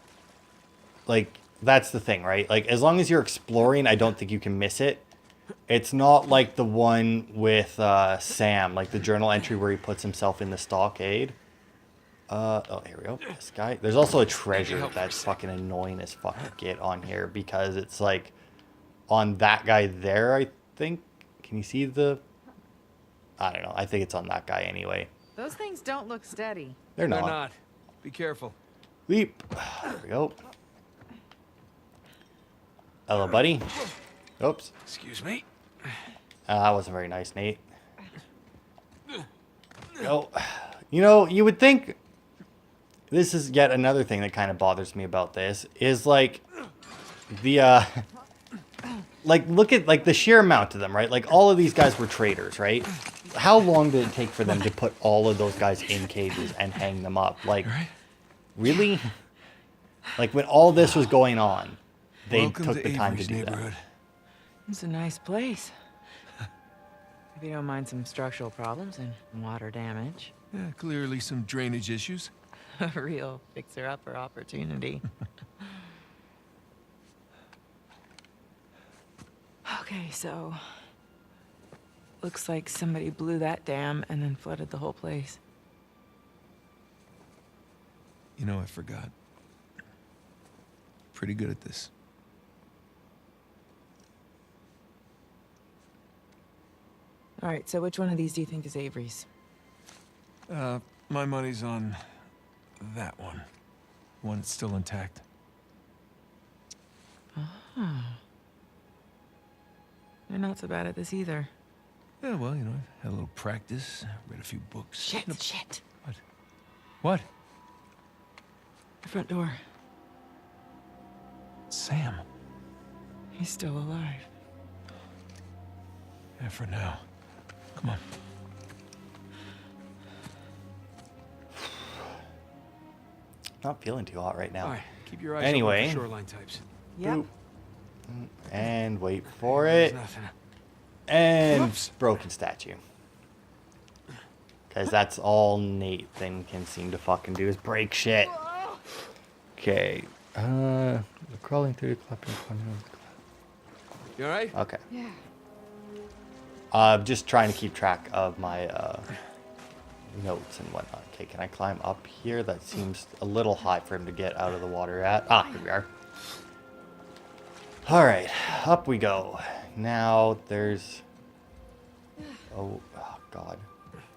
Speaker 1: Like, that's the thing, right? Like, as long as you're exploring, I don't think you can miss it. It's not like the one with Sam, like the journal entry where he puts himself in the stockade. Oh, here we go. This guy. There's also a treasure that's fucking annoying as fuck to get on here because it's like on that guy there, I think. Can you see the... I don't know. I think it's on that guy anyway.
Speaker 2: Those things don't look steady.
Speaker 1: They're
Speaker 3: They're
Speaker 1: not.
Speaker 3: not. Be careful.
Speaker 1: Leap. There we go. Hello, buddy. Oops.
Speaker 3: Excuse me.
Speaker 1: That wasn't very nice, Nate. No. You know, you would think... This is yet another thing that kind of bothers me about this. Is, like... The, like, look at, like, the sheer amount of them, right? Like, all of these guys were traitors, right? How long did it take for them to put all of those guys in cages and hang them up? Like, really? Like, when all this was going on, they took the time to do that.
Speaker 2: It's a nice place. If you don't mind some structural problems and water damage.
Speaker 3: Yeah, clearly some drainage issues.
Speaker 2: A real fixer-upper opportunity. Okay, so... Looks like somebody blew that dam and then flooded the whole place.
Speaker 3: You know, I forgot. Pretty good at this.
Speaker 2: All right, so which one of these do you think is Avery's?
Speaker 3: My money's on that one. One that's still intact.
Speaker 2: You're not so bad at this either.
Speaker 3: Yeah, well, you know, I've had a little practice, read a few books.
Speaker 2: Shit, shit.
Speaker 3: What? What?
Speaker 2: The front door.
Speaker 3: Sam.
Speaker 2: He's still alive.
Speaker 3: Yeah, for now. Come on.
Speaker 1: Not feeling too hot right now.
Speaker 3: All right, keep your eyes
Speaker 1: Anyway.
Speaker 3: open for shoreline types.
Speaker 2: Yep.
Speaker 1: Boop. And wait for
Speaker 3: There's
Speaker 1: it.
Speaker 3: nothing.
Speaker 1: And
Speaker 3: Whoops.
Speaker 1: broken statue. Because that's all Nate then can seem to fucking do is break shit. Okay. Crawling through the clapping corner.
Speaker 3: You all right?
Speaker 1: Okay.
Speaker 2: Yeah.
Speaker 1: Just trying to keep track of my notes and whatnot. Okay, can I climb up here? That seems a little high for him to get out of the water at. Ah, here we are. Alright, up we go. Now there's... Oh, God.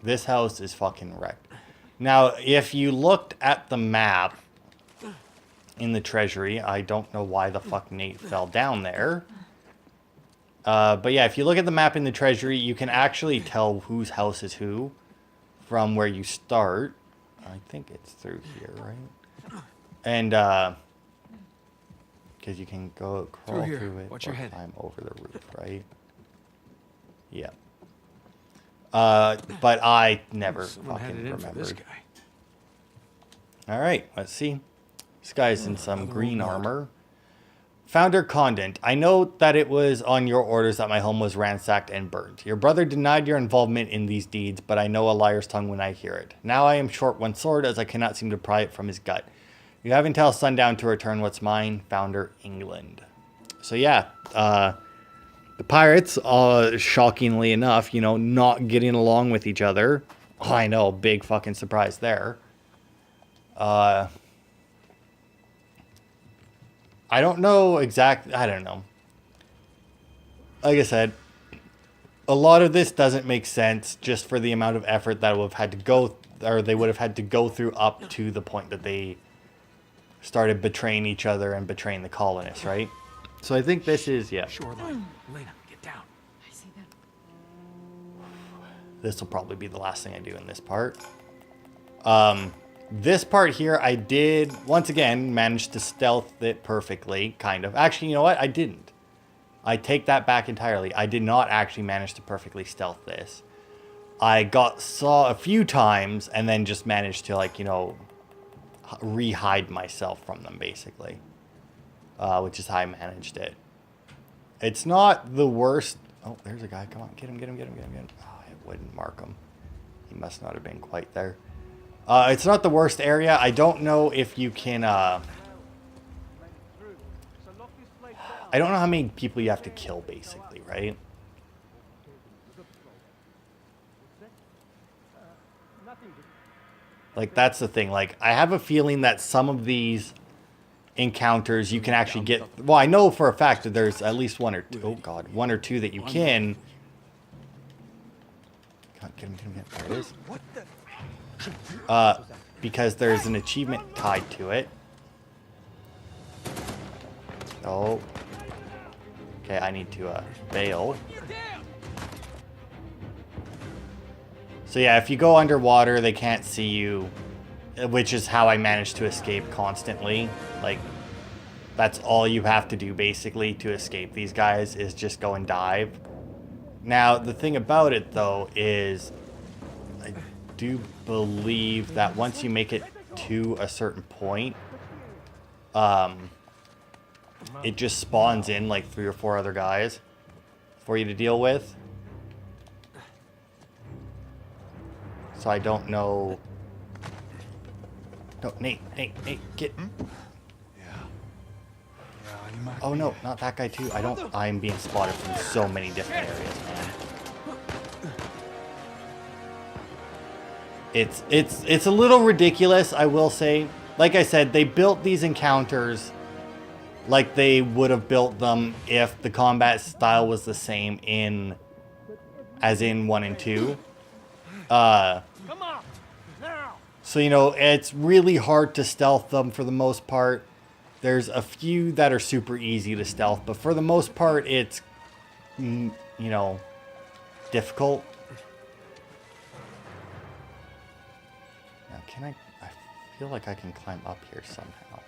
Speaker 1: This house is fucking wrecked. Now, if you looked at the map in the treasury, I don't know why the fuck Nate fell down there. But yeah, if you look at the map in the treasury, you can actually tell whose house is who from where you start. I think it's through here, right? And, because you can go crawl through it
Speaker 3: Watch
Speaker 1: or
Speaker 3: your head.
Speaker 1: climb over the roof, right? Yeah. But I never
Speaker 3: Someone had
Speaker 1: fucking
Speaker 3: it in for this
Speaker 1: remembered.
Speaker 3: guy.
Speaker 1: All right, let's see. This guy's in some
Speaker 3: Another
Speaker 1: green
Speaker 3: old note.
Speaker 1: armor. Founder Condent, I know that it was on your orders that my home was ransacked and burned. Your brother denied your involvement in these deeds, but I know a liar's tongue when I hear it. Now I am short one sword as I cannot seem to pry it from his gut. You have until sundown to return what's mine. Founder England. So yeah, the pirates, shockingly enough, you know, not getting along with each other. Oh, I know, big fucking surprise there. I don't know exactly. I don't know. Like I said, a lot of this doesn't make sense just for the amount of effort that would have had to go, or they would have had to go through up to the point that they started betraying each other and betraying the colonists, right? So I think this is, yeah.
Speaker 3: Shoreline. Elena, get down.
Speaker 2: I see them.
Speaker 1: This will probably be the last thing I do in this part. This part here, I did, once again, manage to stealth it perfectly, kind of. Actually, you know what? I didn't. I take that back entirely. I did not actually manage to perfectly stealth this. I saw a few times and then just managed to, like, you know, re-hide myself from them, basically. Which is how I managed it. It's not the worst. Oh, there's a guy. Come on, get him, get him, get him, get him, get him. Oh, I wouldn't mark him. He must not have been quite there. It's not the worst area. I don't know if you can, I don't know how many people you have to kill, basically, right? Like, that's the thing. Like, I have a feeling that some of these encounters you can actually get... Well, I know for a fact that there's at least one or two... Oh, God. One or two that you can... God, get him, get him, get him. There it is. Because there's an achievement tied to it. Oh. Okay, I need to bail. So yeah, if you go underwater, they can't see you, which is how I managed to escape constantly. Like, that's all you have to do basically to escape these guys is just go and dive. Now, the thing about it though is I do believe that once you make it to a certain point, it just spawns in like 3 or 4 other guys for you to deal with. So I don't know. No, Nate, get. Oh no, not that guy too. I'm being spotted from so many different areas, man. It's a little ridiculous, I will say. Like I said, they built these encounters like they would have built them if the combat style was the same as in 1 and 2. So, you know, it's really hard to stealth them for the most part. There's a few that are super easy to stealth, but for the most part, it's, you know, difficult. Now, I feel like I can climb up here somehow.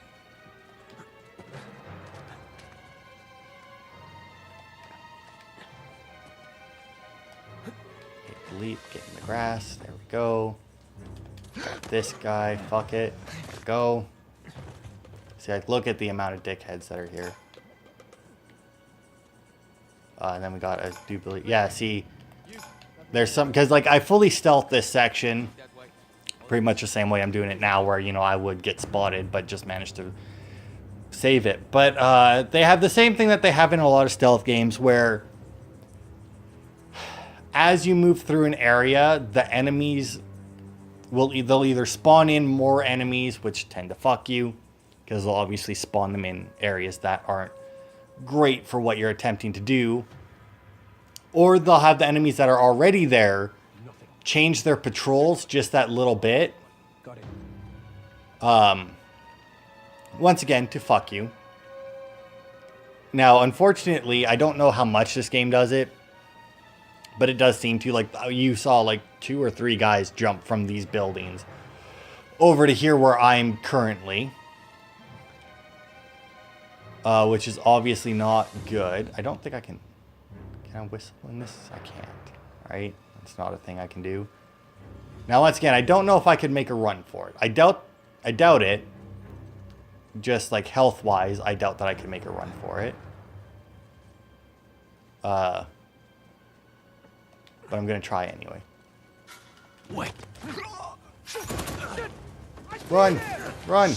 Speaker 1: Delete, get in the grass. There we go. Got this guy. Fuck it. There we go. See, like, look at the amount of dickheads that are here. And then we got a duplicate. Yeah, see, there's some, because like I fully stealthed this section, pretty much the same way I'm doing it now, where you know I would get spotted, but just managed to save it. But they have the same thing that they have in a lot of stealth games, where as you move through an area, the enemies they'll either spawn in more enemies, which tend to fuck you, because they'll obviously spawn them in areas that aren't great for what you're attempting to do, or they'll have the enemies that are already there change their patrols just that little bit. Once again, to fuck you. Now, unfortunately, I don't know how much this game does it, but it does seem to. Like, you saw like 2 or 3 guys jump from these buildings over to here where I'm currently. Which is obviously not good. I don't think I can... Can I whistle in this? I can't. Alright, It's not a thing I can do. Now, once again, I don't know if I could make a run for it. I doubt it. Just like health-wise, I doubt that I could make a run for it. But I'm gonna try anyway.
Speaker 3: Wait.
Speaker 1: Run! Run!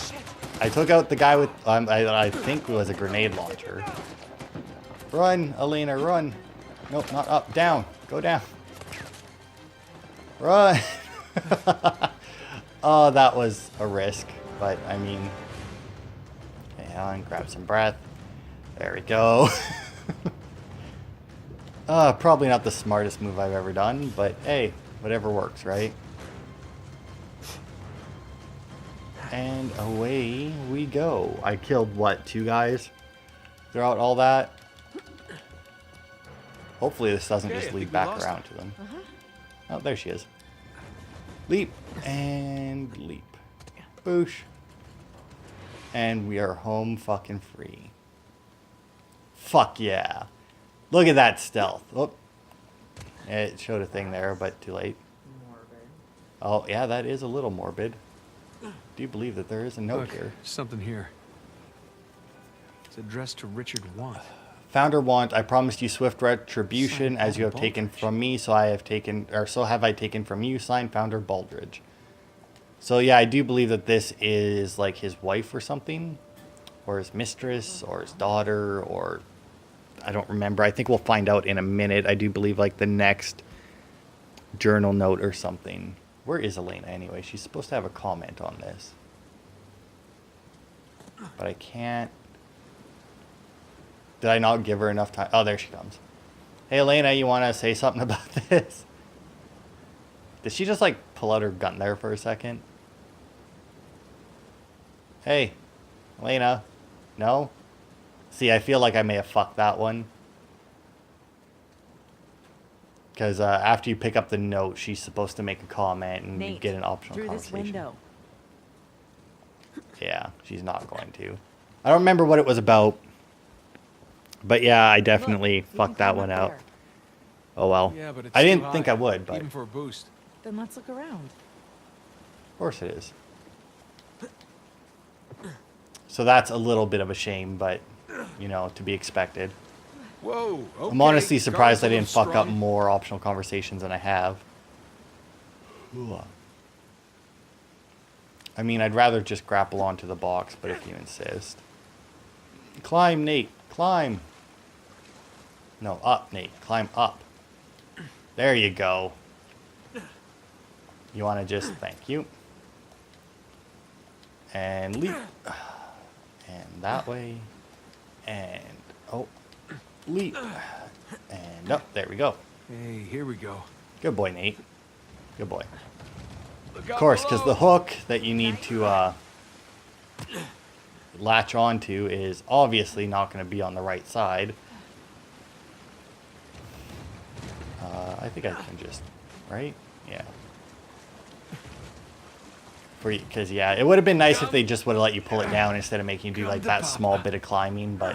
Speaker 1: I took out the guy with, I think it was a grenade launcher. Run, Elena, run! Nope, not up, down. Go down. Run! Oh, that was a risk, but I mean, hang on, grab some breath. There we go. Probably not the smartest move I've ever done, but hey, whatever works, right? And away we go. I killed, what, 2 guys throughout all that? Hopefully this doesn't just lead back around to them. Oh, there she is. Leap and leap. Boosh. And we are home fucking free. Fuck yeah. Look at that stealth. Oh, it showed a thing there, but too late.
Speaker 2: Morbid.
Speaker 1: Oh, yeah, that is a little morbid. Do you believe that there is a note
Speaker 3: Look,
Speaker 1: here?
Speaker 3: something here. It's addressed to Richard Want.
Speaker 1: Founder Want, I promised you swift retribution
Speaker 3: Signed
Speaker 1: as you have
Speaker 3: Founder
Speaker 1: taken
Speaker 3: Baldridge.
Speaker 1: from me, so have I taken from you, signed Founder Baldridge. So yeah, I do believe that this is like his wife or something, or his mistress, or his daughter, or I don't remember. I think we'll find out in a minute. I do believe like the next journal note or something. Where is Elena anyway? She's supposed to have a comment on this. But I can't. Did I not give her enough time? Oh, there she comes. Hey, Elena, you want to say something about this? Did she just like pull out her gun there for a second? Hey, Elena. No? See, I feel like I may have fucked that one. Because after you pick up the note, she's supposed to make a comment and you
Speaker 2: Nate,
Speaker 1: get an optional
Speaker 2: through this
Speaker 1: conversation.
Speaker 2: window.
Speaker 1: Yeah, she's not going to. I don't remember what it was about. But yeah, I definitely
Speaker 2: Look, you can
Speaker 1: fucked that
Speaker 2: climb
Speaker 1: one
Speaker 2: up
Speaker 1: out.
Speaker 2: there.
Speaker 1: Oh well.
Speaker 3: Yeah, but it's
Speaker 1: I didn't
Speaker 3: too
Speaker 1: think
Speaker 3: high,
Speaker 1: I would, but
Speaker 3: even
Speaker 1: of
Speaker 3: for a boost.
Speaker 2: Then let's look around.
Speaker 1: course it is. So that's a little bit of a shame, but you know, to be expected.
Speaker 3: Whoa. Okay.
Speaker 1: I'm honestly surprised I
Speaker 3: Guard's a
Speaker 1: didn't fuck
Speaker 3: little
Speaker 1: up
Speaker 3: strong.
Speaker 1: more optional conversations than I have. Ooh. I mean, I'd rather just grapple onto the box, but if you insist. Climb, Nate. Climb. No, up, Nate. Climb up. There you go. You want to just... Thank you. And leap. And that way. And... Oh. Leap. And up. There we go.
Speaker 3: Hey, here we go.
Speaker 1: Good boy, Nate. Good boy.
Speaker 3: Look
Speaker 1: Of
Speaker 3: out
Speaker 1: course, because the
Speaker 3: below.
Speaker 1: hook that you need to latch onto is obviously not going to be on the right side. I think I can just, right? Yeah. Because, yeah, it would have been nice if they just would have let you pull it down instead of making you do like that small bit of climbing, but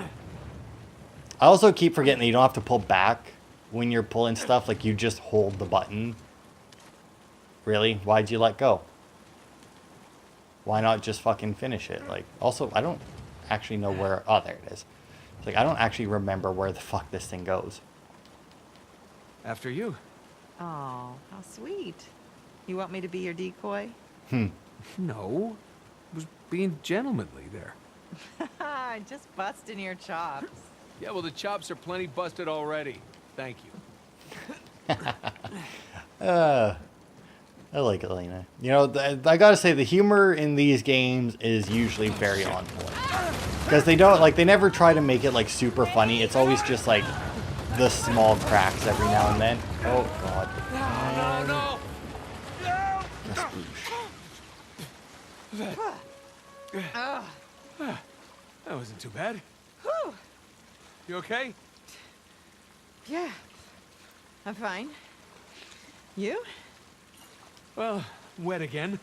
Speaker 1: I also keep forgetting that you don't have to pull back when you're pulling stuff. Like, you just hold the button. Really? Why'd you let go? Why not just fucking finish it? Like, also, I don't actually know where... Oh, there it is. It's like, I don't actually remember where the fuck this thing goes.
Speaker 3: After you.
Speaker 2: Oh, how sweet. You want me to be your decoy?
Speaker 3: No. I was being gentlemanly there.
Speaker 2: Just busting your chops.
Speaker 3: Yeah, well, the chops are plenty busted already. Thank you.
Speaker 1: I like Elena. You know, I gotta say, the humor in these games is usually very on point. Because they don't, like, they never try to make it, like, super funny. It's always just, like, the small cracks every now and then. Oh, God.
Speaker 3: No! That wasn't too bad.
Speaker 2: Whew.
Speaker 3: You okay?
Speaker 2: Yeah, I'm fine. You?
Speaker 3: Well, wet again.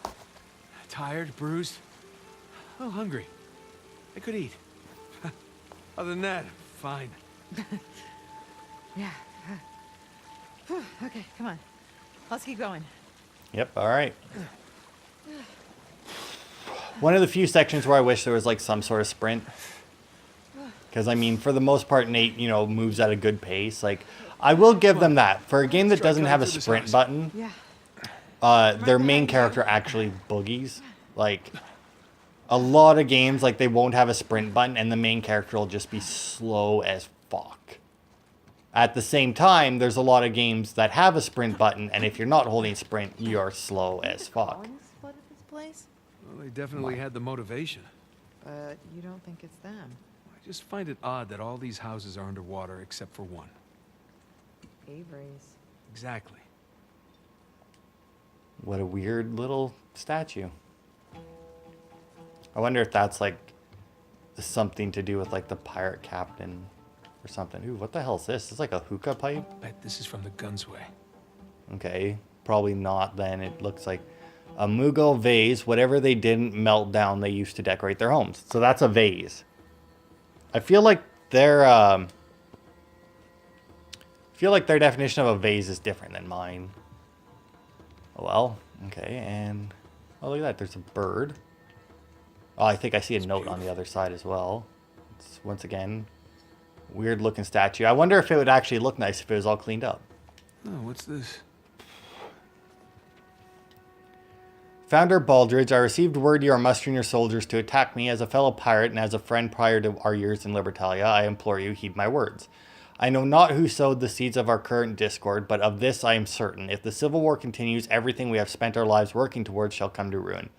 Speaker 3: Tired, bruised. Oh, hungry. I could eat. Other than that, fine.
Speaker 2: Yeah. Whew, okay, come on. Let's keep going.
Speaker 1: Yep, all right. One of the few sections where I wish there was like some sort of sprint. Because, I mean, for the most part, Nate, you know, moves at a good pace. Like, I will give them that. For a game that doesn't have a sprint button,
Speaker 2: Yeah.
Speaker 1: their main character actually boogies. Like, a lot of games, like, they won't have a sprint button, and the main character will just be slow as fuck. At the same time, there's a lot of games that have a sprint button, and if you're not holding sprint, you're slow as fuck.
Speaker 2: What at this place?
Speaker 3: Well, they definitely had the motivation.
Speaker 2: But you don't think it's them?
Speaker 3: I just find it odd that all these houses are underwater except for one.
Speaker 2: Avery's.
Speaker 3: Exactly.
Speaker 1: What a weird little statue. I wonder if that's like something to do with like the pirate captain or something. Ooh, what the hell is this? It's like a hookah pipe?
Speaker 3: Bet this is from the Gunsway.
Speaker 1: Okay, probably not then. It looks like a Mughal vase. Whatever they didn't melt down, they used to decorate their homes. So that's a vase. I feel like their definition of a vase is different than mine. Oh well, okay, and oh look at that, there's a bird. Oh, I think I see a note on the other side as well. It's once again weird looking statue. I wonder if it would actually look nice if it was all cleaned up.
Speaker 3: Oh, what's this?
Speaker 1: Founder Baldridge, I received word you are mustering your soldiers to attack me. As a fellow pirate and as a friend prior to our years in Libertalia, I implore you, heed my words. I know not who sowed the seeds of our current discord, but of this I am certain. If the Civil War continues, everything we have spent our lives working towards shall come to ruin.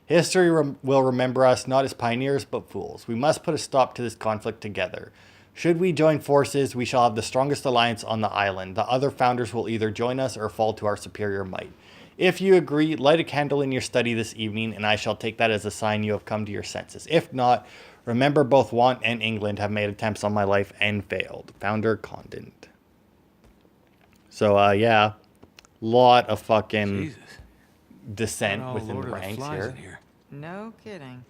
Speaker 1: History will remember us not as pioneers, but fools. We must put a stop to this conflict together. Should we join forces, we shall have the strongest alliance on the island. The other founders will either join us or fall to our superior might. If you agree, light a candle in your study this evening, and I shall take that as a sign you have come to your senses. If not, remember both Want and England have made attempts on my life and failed. Founder Condent. So, yeah. Lot of fucking
Speaker 3: Jesus.
Speaker 1: dissent
Speaker 3: Not all
Speaker 1: within
Speaker 3: Lord
Speaker 1: the
Speaker 3: of
Speaker 1: ranks
Speaker 3: Flies
Speaker 1: here.
Speaker 3: in here.
Speaker 2: No kidding.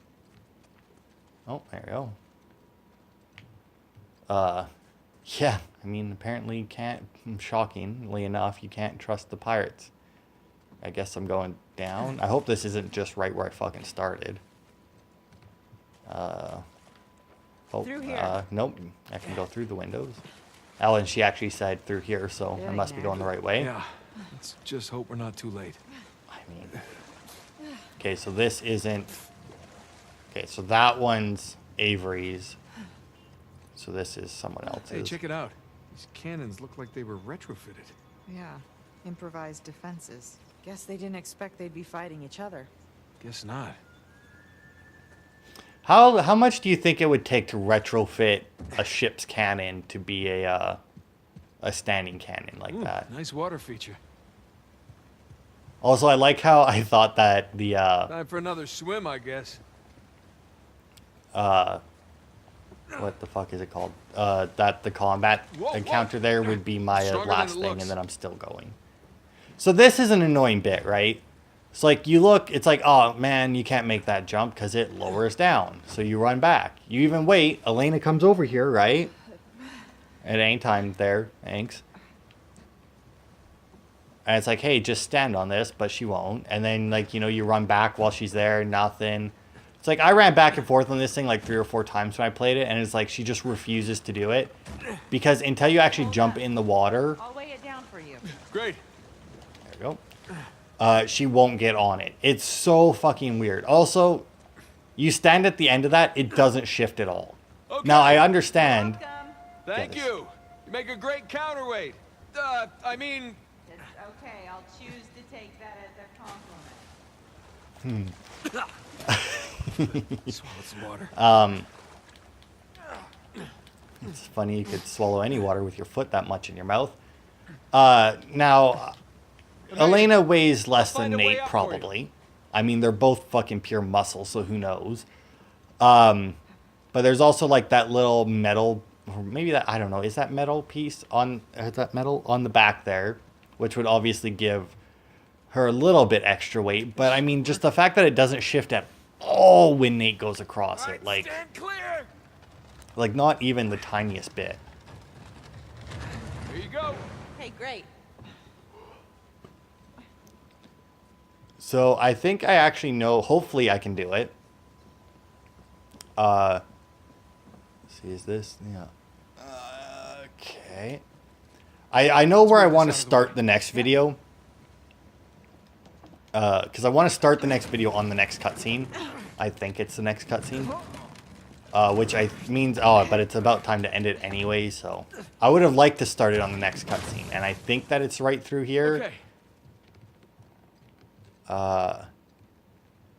Speaker 1: Oh, there we go. Yeah, I mean, apparently you can't, shockingly enough, you can't trust the pirates. I guess I'm going down. I hope this isn't just right where I fucking started.
Speaker 2: Through here.
Speaker 1: Nope, I can go through the windows. Ellen, she actually said through here, so I must be going the right way.
Speaker 3: Yeah. Let's just hope we're not too late.
Speaker 1: I mean, okay, so this isn't. Okay, so that one's Avery's. So this is someone else's.
Speaker 3: Hey, check it out. These cannons look like they were retrofitted.
Speaker 2: Yeah. Improvised defenses. Guess they didn't expect they'd be fighting each other.
Speaker 3: Guess not.
Speaker 1: How much do you think it would take to retrofit a ship's cannon to be a standing cannon like
Speaker 3: Ooh,
Speaker 1: that?
Speaker 3: nice water feature.
Speaker 1: Also, I like how I thought that the
Speaker 3: Time for another swim, I guess.
Speaker 1: what the fuck is it called? That the combat encounter there would be my
Speaker 3: Stronger than
Speaker 1: last
Speaker 3: it
Speaker 1: thing,
Speaker 3: looks.
Speaker 1: and then I'm still going. So this is an annoying bit, right? It's like you look, it's like, oh man, you can't make that jump because it lowers down. So you run back. You even wait. Elena comes over here, right? At any time there, thanks. And it's like, hey, just stand on this, but she won't. And then, like, you know, you run back while she's there, nothing. It's like, I ran back and forth on this thing like 3 or 4 times when I played it, and it's like, she just refuses to do it. Because until you actually jump in the water...
Speaker 2: I'll weigh it down for you.
Speaker 3: Great.
Speaker 1: There we go. She won't get on it. It's so fucking weird. Also, you stand at the end of that, it doesn't shift at all.
Speaker 3: Okay.
Speaker 1: Now, I understand...
Speaker 3: Thank
Speaker 1: Yes.
Speaker 3: you. You make a great counterweight. I mean...
Speaker 5: It's okay, I'll choose to take that as a compliment.
Speaker 3: Swallow some water.
Speaker 1: It's funny you could swallow any water with your foot that much in your mouth. Now, Elena weighs less
Speaker 3: I'll
Speaker 1: than
Speaker 3: find a way
Speaker 1: Nate,
Speaker 3: up for
Speaker 1: probably. I mean, they're both fucking pure muscle, so who knows? But there's also like that little metal, or maybe that, I don't know, is that metal piece on, is that metal on the back there, which would obviously give her a little bit extra weight. But I mean, just the fact that it doesn't shift at all when Nate goes across it, like,
Speaker 3: Stand clear.
Speaker 1: like not even the tiniest bit.
Speaker 3: Here you go.
Speaker 5: Hey, great.
Speaker 1: So I think I actually know. Hopefully I can do it. See, is this? Yeah. Okay. I know where I want to start the next video. Because I want to start the next video on the next cutscene. I think it's the next cutscene. Which means, but it's about time to end it anyway, so. I would have liked to start it on the next cutscene, and I think that it's right through here.
Speaker 3: Okay.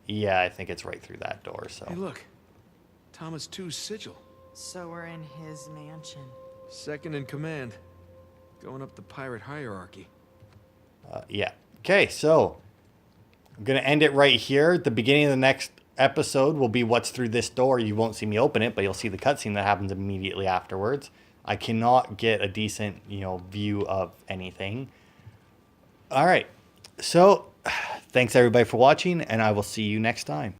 Speaker 1: Yeah, I think it's right through that door, so.
Speaker 3: Hey, look. Thomas II's sigil.
Speaker 2: So we're in his mansion.
Speaker 3: Second in command. Going up the pirate hierarchy.
Speaker 1: Yeah. Okay, so. I'm going to end it right here. The beginning of the next episode will be what's through this door. You won't see me open it, but you'll see the cutscene that happens immediately afterwards. I cannot get a decent, view of anything. All right. So, thanks everybody for watching, and I will see you next time.